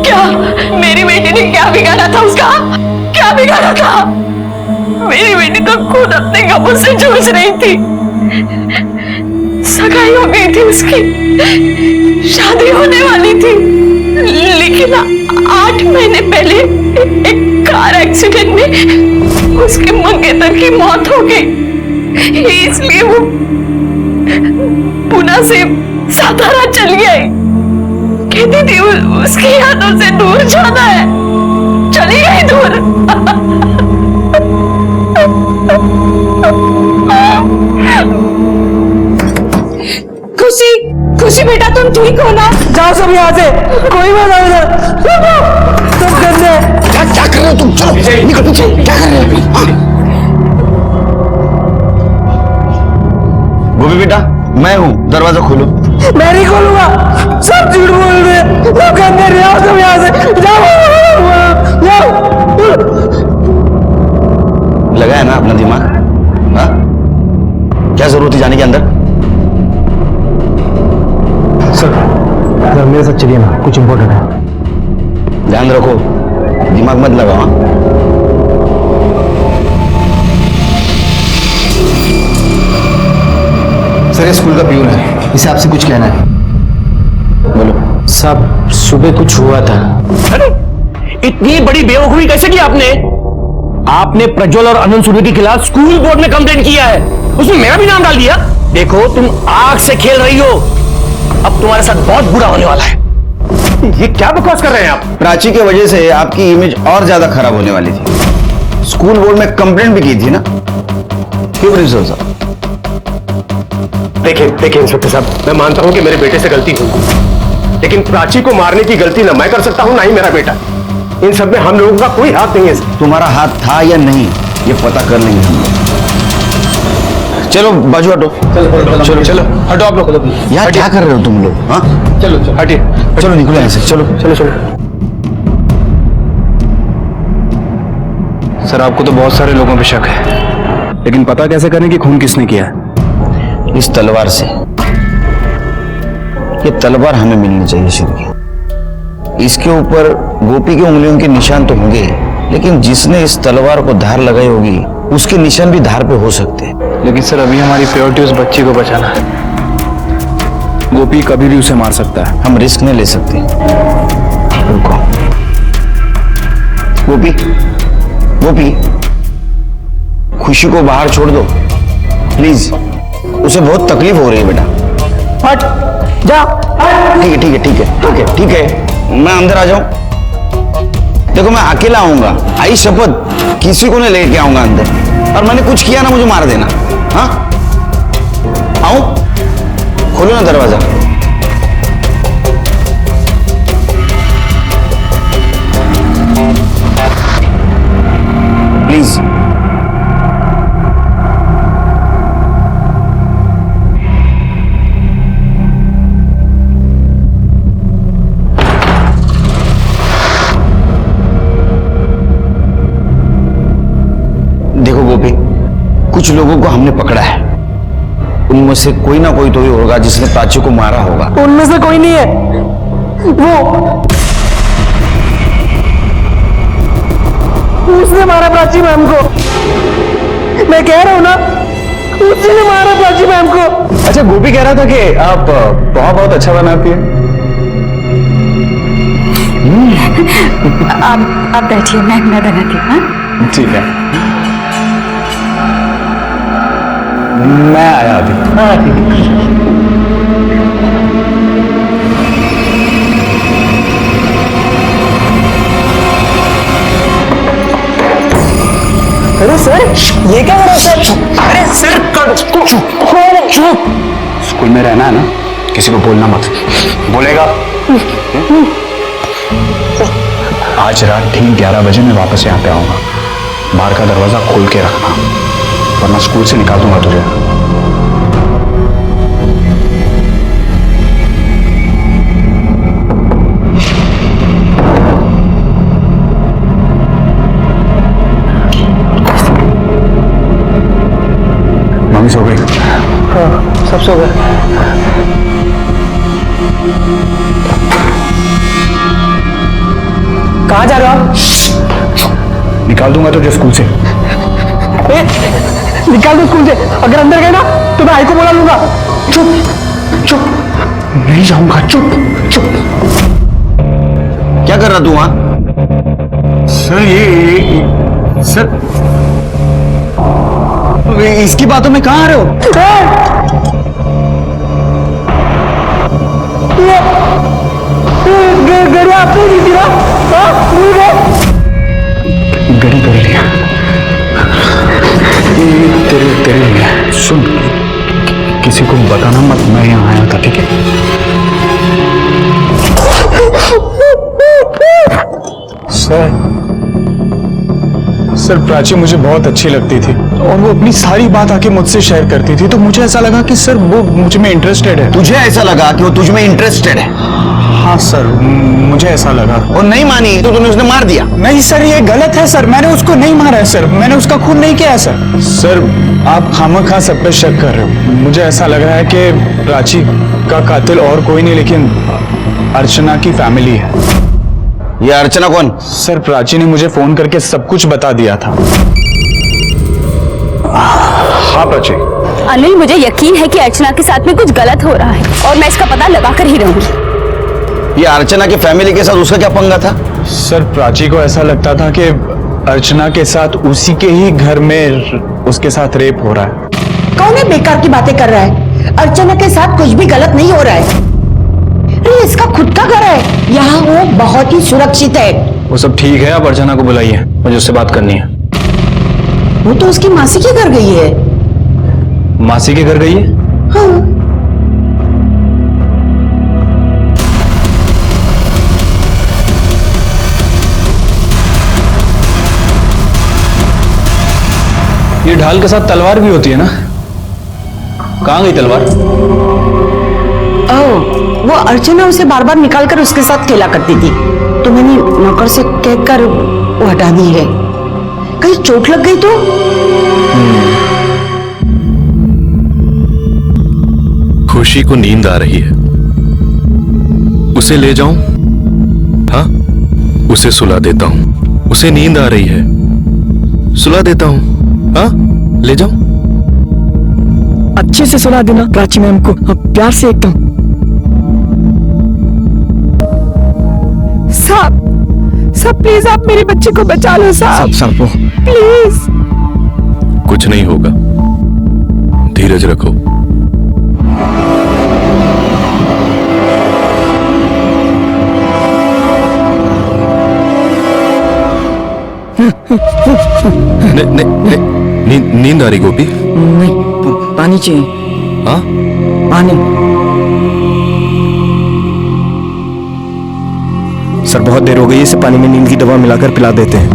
क्या मेरी बेटी ने क्या बिगाड़ा था उसका? क्या बिगाड़ा था? मेरी बेटी तो खुद अपने गमों से जूझ रही थी। सगाई हो गई थी उसकी, शादी होने वाली थी, लेकिन 8 महीने पहले एक कार एक्सीडेंट में उसके मंगेतर की मौत हो गई। इसलिए वो पुणे से सातारा चली आई। कहती थी उसकी यादों से दूर जाना है, चली गई दूर। खुशी, खुशी बेटा तुम ठीक हो ना? जाओ सब यहाँ से, कोई मत आओ इधर। सब गंदे। क्या कर रहे हो तुम? चलो निकल पीछे, क्या कर रहे हो? गोपी बेटा, मैं हूं, दरवाजा खोलो। मैं नहीं खोलूंगा, सब झूठ बोल रहे हैं। सब गंदे, जाओ सब यहाँ से, जाओ जाओ। लगाया ना अपना दिमाग? हाँ, क्या जरूरत है जाने के अंदर? सर मेरे साथ चलिए ना, कुछ इंपॉर्टेंट है। ध्यान रखो, दिमाग मत लगाओ। हाँ? सर ये स्कूल का प्यून है, इसे आपसे कुछ कहना है। बोलो साहब, सुबह कुछ हुआ था। अरे इतनी बड़ी बेवकूफी कैसे की आपने? आपने प्रज्वल और अनंत सूर्य के खिलाफ स्कूल बोर्ड में कंप्लेंट किया है, उसमें मेरा भी नाम डाल दिया। देखो तुम आग से खेल रही हो, अब तुम्हारे साथ बहुत बुरा होने वाला है। ये क्या बकवास कर रहे हैं आप? प्राची की वजह से आपकी इमेज और ज्यादा खराब होने वाली थी। स्कूल बोर्ड में कंप्लेंट भी की थी ना, क्यों प्रिंसिपल साहब? देखिए इंस्पेक्टर साहब, मैं मानता हूं कि मेरे बेटे से गलती हुई, लेकिन प्राची को मारने की गलती ना मैं कर सकता हूं ना ही मेरा बेटा। इन सब में हम लोगों का कोई हाथ नहीं है। तुम्हारा हाथ था या नहीं ये पता कर लेंगे हम लोग। चलो बाजू हटो। चलो चलो हटो आप लोग। यार क्या कर रहे हो तुम लोग? हाँ चलो चलो हटिए, चलो निकलो यहाँ से। चलो चलो चलो। सर आपको तो बहुत सारे लोगों पे शक है, लेकिन पता कैसे करें कि खून किसने किया है? इस तलवार से। ये तलवार हमें मिलनी चाहिए श्री। इसके ऊपर गोपी की उंगलियों के निशान तो होंगे, लेकिन जिसने इस तलवार को धार लगाई होगी उसके निशान भी धार पे हो सकते हैं। लेकिन सर अभी हमारी प्रायोरिटी उस बच्ची को बचाना है। गोपी कभी भी उसे मार सकता है। हम रिस्क नहीं ले सकते। रुको गोपी, गोपी खुशी को बाहर छोड़ दो प्लीज, उसे बहुत तकलीफ हो रही है बेटा। हट जा। ठीक है ठीक है ठीक है ठीक है ठीक है, मैं अंदर आ जाऊं? देखो मैं अकेला आऊंगा, आई शपथ किसी को नहीं लेके आऊंगा अंदर, और मैंने कुछ किया ना मुझे मार देना। हाँ आऊं? खोलो ना दरवाजा। प्लीज। देखो गोपी, कुछ लोगों को हमने पकड़ा है, उनमें से कोई ना कोई तो ही होगा जिसने प्राची को मारा होगा। उनमें से कोई नहीं है, वो उसने मारा प्राची मैम को। मैं कह रहा हूं ना, उसने मारा प्राची मैम को। अच्छा गोपी कह रहा था कि आप पोहा बहुत अच्छा बनाती है। आप बैठिए, मैं बनाती हूँ। हाँ ठीक है, मैं आया अभी। हाँ ठीक है। अरे सर ये क्या हो रहा है सर? अरे सर चुप। स्कूल में रहना है ना, किसी को बोलना मत। बोलेगा? आज रात ठीक 11 बजे मैं वापस यहाँ पे आऊंगा। बाहर का दरवाजा खोल के रखना, वरना स्कूल से निकाल दूंगा तुझे। मम्मी सो गई? हाँ सब सो गए। कहाँ जा रहे हो आप? निकाल दूंगा तुझे स्कूल से। निकाल दो स्कूल से, अगर अंदर गए ना तो मैं आई को बुला लूंगा। चुप चुप, नहीं जाऊंगा। चुप चुप। क्या कर रहा तू वहां? सर ये सर इसकी बातों में कहाँ आ रहे हो? गड़ी आपने दी थी ना? गड़ी कर लिया। तेरे लिए सुन, किसी को बताना मत, मैं यहाँ आया था, ठीक है? सर प्राची मुझे बहुत अच्छी लगती थी और वो अपनी सारी बात आके मुझसे शेयर करती थी, तो मुझे ऐसा लगा कि सर वो मुझ में इंटरेस्टेड है। तुझे ऐसा लगा कि वो तुझ में इंटरेस्टेड है? हाँ सर, मुझे ऐसा लगा। और नहीं मानी तो तूने उसने मार दिया? नहीं सर, ये गलत है सर, मैंने उसको नहीं मारा है सर, मैंने उसका खून नहीं किया है सर। सर आप खामखा सब पे शक कर रहे हो। मुझे ऐसा लग रहा है कि प्राची का कातिल और कोई नहीं लेकिन अर्चना की फैमिली है। ये अर्चना कौन? सर प्राची ने मुझे फोन करके सब कुछ बता दिया था। हाँ प्राची। अनिल, मुझे यकीन है कि अर्चना के साथ में कुछ गलत हो रहा है और मैं इसका पता लगा कर ही रहूंगी। ये अर्चना की फैमिली के साथ उसका क्या पंगा था? सर प्राची को ऐसा लगता था कि अर्चना के साथ उसी के ही घर में उसके साथ रेप हो रहा है। कौन है बेकार की बातें कर रहा है? अर्चना के साथ कुछ भी गलत नहीं हो रहा है। अरे इसका खुद का घर है, यहाँ वो बहुत ही सुरक्षित है। वो सब ठीक है, आप अर्चना को बुलाइए, मुझे उससे बात करनी है। वो तो उसकी मासी के घर गई है। मासी के घर गई है? हाँ। ये ढाल के साथ तलवार भी होती है ना? कहाँ गई तलवार? वो अर्चना उसे बार बार निकाल कर उसके साथ खेला करती थी, तो मैंने नौकर से कहकर वो हटा दी है। कहीं चोट लग गई तो? खुशी को नींद आ रही है, उसे ले जाऊं? हाँ, उसे सुला देता हूं। उसे नींद आ रही है, सुला देता हूं। हाँ, ले जाऊं? अच्छे से सुना देना प्राची मैम को, प्यार से एकदम। साहब प्लीज आप मेरे बच्चे को बचा लो साहब। प्लीज। कुछ नहीं होगा, धीरज रखो। नींद आ रही गोपी? नहीं, पानी चाहिए। हाँ, पानी। सर बहुत देर हो गई, इसे पानी में नींद की दवा मिलाकर पिला देते हैं।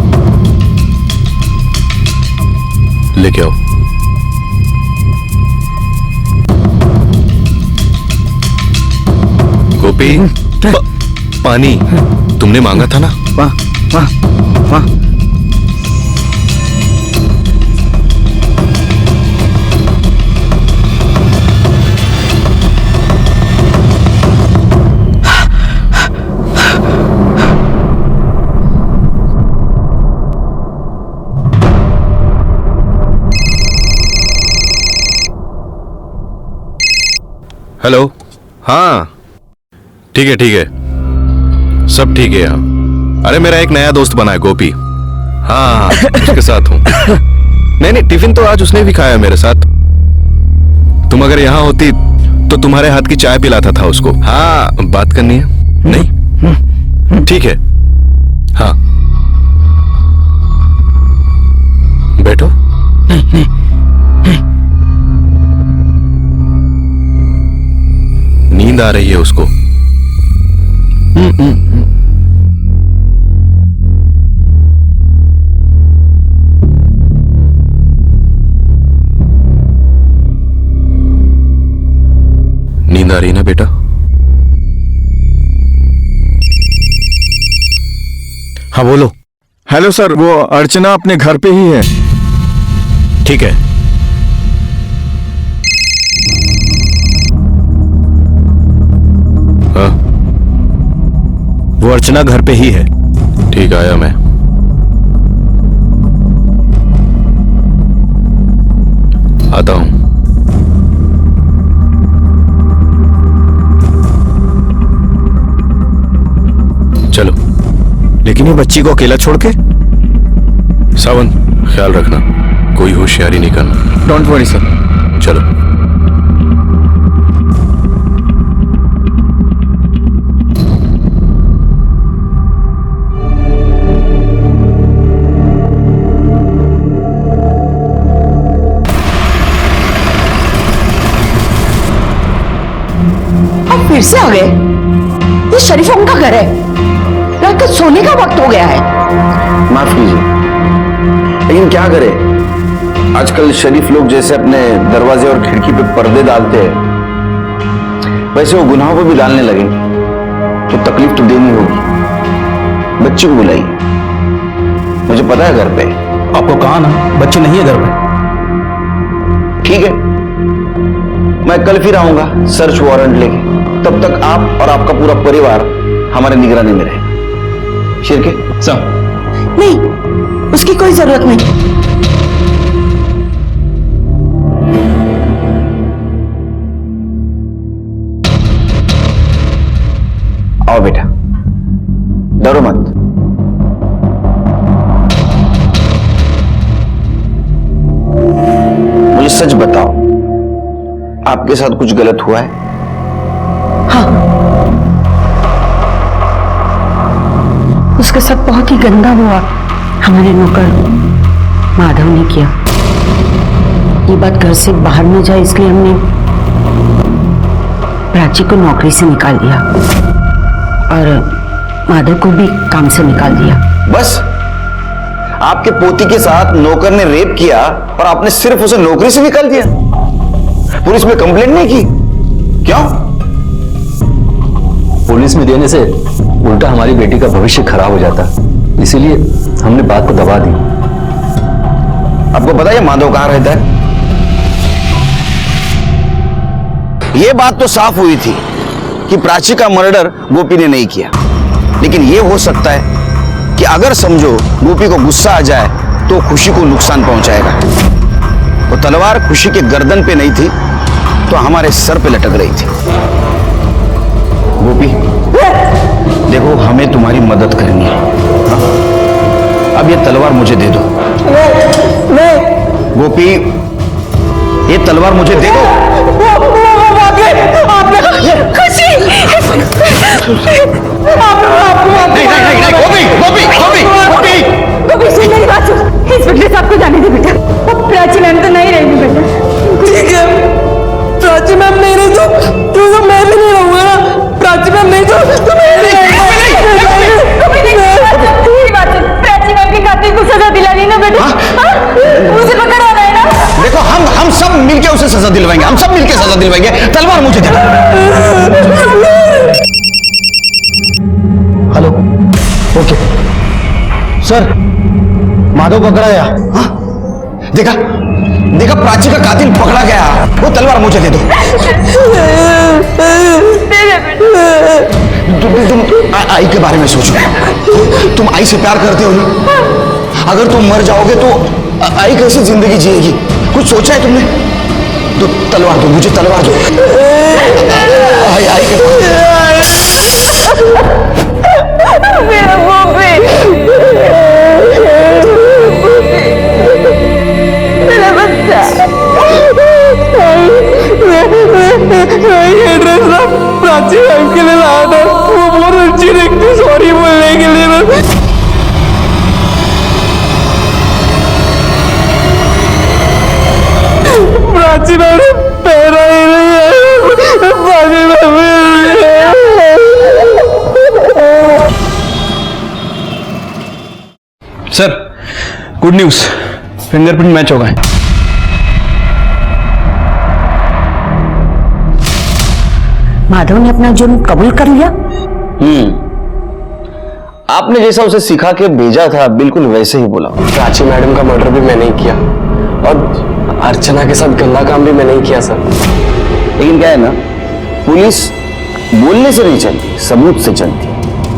लेके आओ। गोपी, पानी तुमने मांगा था ना? वाह वाह वाह। हेलो। हाँ ठीक है, सब ठीक है यहाँ। अरे मेरा एक नया दोस्त बना है गोपी। हाँ उसके साथ हूँ। नहीं, टिफिन तो आज उसने भी खाया मेरे साथ। तुम अगर यहाँ होती तो तुम्हारे हाथ की चाय पिलाता था उसको। हाँ, बात करनी है? नहीं, ठीक है। हाँ बैठो। नींद आ रही है उसको। नींद आ रही ना बेटा? हाँ बोलो। हेलो सर, वो अर्चना अपने घर पे ही है। ठीक है। हाँ, वो अर्चना घर पे ही है। ठीक, आया मैं। आता हूं। चलो। लेकिन ये बच्ची को अकेला छोड़ के? सावन, ख्याल रखना, कोई होशियारी नहीं करना। Don't worry sir. चलो। अब फिर से आ गए? ये शरीफों का घर है, रात का सोने का वक्त हो गया है। माफ कीजिए, लेकिन क्या करे, आजकल शरीफ लोग जैसे अपने दरवाजे और खिड़की पे पर्दे डालते हैं, वैसे वो गुनाहों पे भी डालने लगे, तो तकलीफ तो देनी होगी। बच्ची को बुलाइए, मुझे पता है घर पे। आपको कहा ना बच्ची नहीं है घर पे। ठीक है, मैं कल फिर आऊंगा सर्च वारंट लेके। तब तक आप और आपका पूरा परिवार हमारे निगरानी में रहे। शिरके नहीं, उसकी कोई जरूरत नहीं। आओ बेटा, डरो मत। मुझे सच बताओ, आपके साथ कुछ गलत हुआ है? हाँ, उसके साथ बहुत ही गंदा हुआ हमारे नौकर माधव ने किया। ये बात घर से बाहर न जाए इसलिए हमने प्राची को नौकरी से निकाल दिया और माधव को भी काम से निकाल दिया। बस आपके पोती के साथ नौकर ने रेप किया और आपने सिर्फ उसे नौकरी से निकाल दिया? पुलिस में कंप्लेंट नहीं की? क्यों? पुलिस में देने से उल्टा हमारी बेटी का भविष्य खराब हो जाता, इसीलिए हमने बात को दबा दी। आपको पता है माधव कहां रहता है? यह बात तो साफ हुई थी कि प्राची का मर्डर गोपी ने नहीं किया, लेकिन यह हो सकता है कि अगर समझो गोपी को गुस्सा आ जाए तो खुशी को नुकसान पहुंचाएगा। वो तलवार खुशी के गर्दन पे नहीं थी तो हमारे सर पे लटक रही थी। गोपी देखो, हमें तुम्हारी मदद करनी है। हाँ? अब ये तलवार मुझे दे दो। गोपी, ये तलवार मुझे दे दो। नहीं, गोपी, सुन मेरी बात सुन। इंस्पेक्टर साहब को जाने दे बेटा, प्राची मैम तो नहीं रहेगी बेटा। ठीक है, प्राची मैम नहीं रही तो मैं भी नहीं रहूंगा ना। प्राची मैम नहीं तो मैं नहीं प्राची मैम के कातिल को सजा दिलानी ना बेटा। मुझे पकड़ा रहा है ना। देखो, हम सब मिलके उसे सजा दिलवाएंगे, हम सब मिलके सजा दिलवाएंगे। तलवार मुझे दे। हेलो, ओके सर, माधव पकड़ा गया। हाँ? देखा प्राची का कातिल पकड़ा गया। वो तलवार मुझे दे दो। तुम आई के बारे में सोचो। तुम आई से प्यार करते हो ना? अगर तुम मर जाओगे तो आई कैसे जिंदगी जिएगी? कुछ सोचा है तुमने? तो तलवार दो मुझे, तलवार दो। आई के मेरा मेरा बच्चा। एड्रेस ना प्राची मैम के लिए लाया था। वो बहुत अच्छी दिखती, सॉरी बोलने के लिए। प्राची मैम ने पहना ही नहीं है। Prachi ma'am sir, good news, fingerprint match हो गए। माधव ने अपना जुर्म कबूल कर लिया। आपने जैसा उसे सिखा के भेजा था बिल्कुल वैसे ही बोला। प्राची मैडम का मर्डर भी मैंने ही किया और अर्चना के साथ गंदा काम भी मैंने ही किया सर। लेकिन क्या है ना, पुलिस बोलने से नहीं चलती, सबूत से चलती।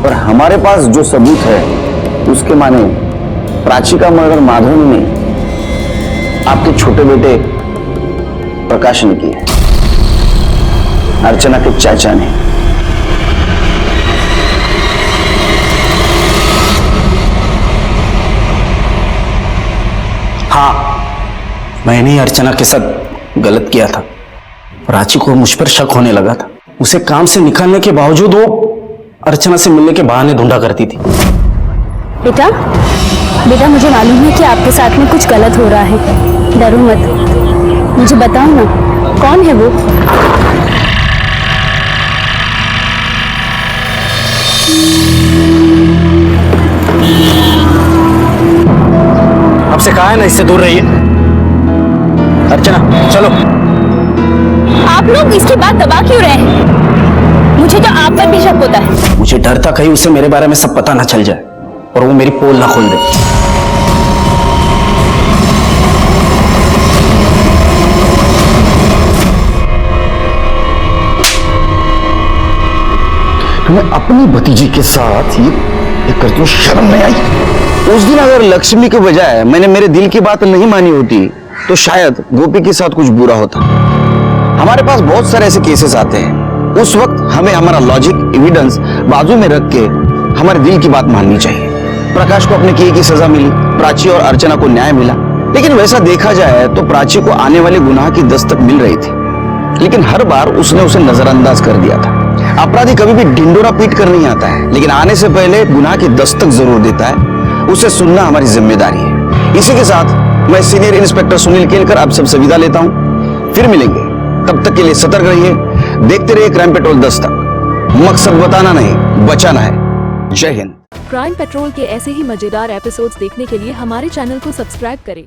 और हमारे पास जो सबूत है उसके माने प्राची का मर्डर माधव ने नहीं, आपके छोटे बेटे प्रकाश ने किया, अर्चना के चाचा ने। हाँ, मैंने ही अर्चना के साथ गलत किया था। प्राची को मुझ पर शक होने लगा था। उसे काम से निकालने के बावजूद वो अर्चना से मिलने के बहाने ढूंढा करती थी। बेटा मुझे मालूम है कि आपके साथ में कुछ गलत हो रहा है। डरो मत, मुझे बताओ ना, कौन है वो? आपसे कहा है ना इससे दूर रहिए। अर्चना चलो। आप लोग इसकी बात दबा क्यों रहे हैं? मुझे तो आप पर भी शक होता है। मुझे डर था कहीं उसे मेरे बारे में सब पता ना चल जाए और वो मेरी पोल ना खोल दे। तुम्हें अपनी भतीजी के साथ ये करती हूँ, शर्म नहीं आई? उस दिन अगर लक्ष्मी के बजाय मैंने मेरे दिल की बात नहीं मानी होती तो शायद गोपी के साथ कुछ बुरा होता। हमारे पास बहुत सारे ऐसे केसेस आते हैं उस वक्त हमें हमारा लॉजिक, एविडेंस बाजू में रख के हमारे दिल की बात माननी चाहिए। प्रकाश को अपने किए की सजा मिली, प्राची और अर्चना को न्याय मिला, लेकिन वैसा देखा जाए तो प्राची को आने वाले गुनाह की दस्तक मिल रही थी, लेकिन हर बार उसने उसे नजरअंदाज कर दिया था। अपराधी कभी भी ढिंडोरा पीट कर नहीं आता है, लेकिन आने से पहले गुनाह की दस्तक जरूर देता है। उसे सुनना हमारी जिम्मेदारी है। इसी के साथ मैं सीनियर इंस्पेक्टर सुनील केलकर आप सबसे विदा लेता हूं। फिर मिलेंगे, तब तक के लिए सतर्क रहिए, देखते रहिए क्राइम पेट्रोल 10 तक। मकसद बताना नहीं, बचाना है। जय हिंद। क्राइम पेट्रोल के ऐसे ही मजेदार एपिसोड्स देखने के लिए हमारे चैनल को सब्सक्राइब करें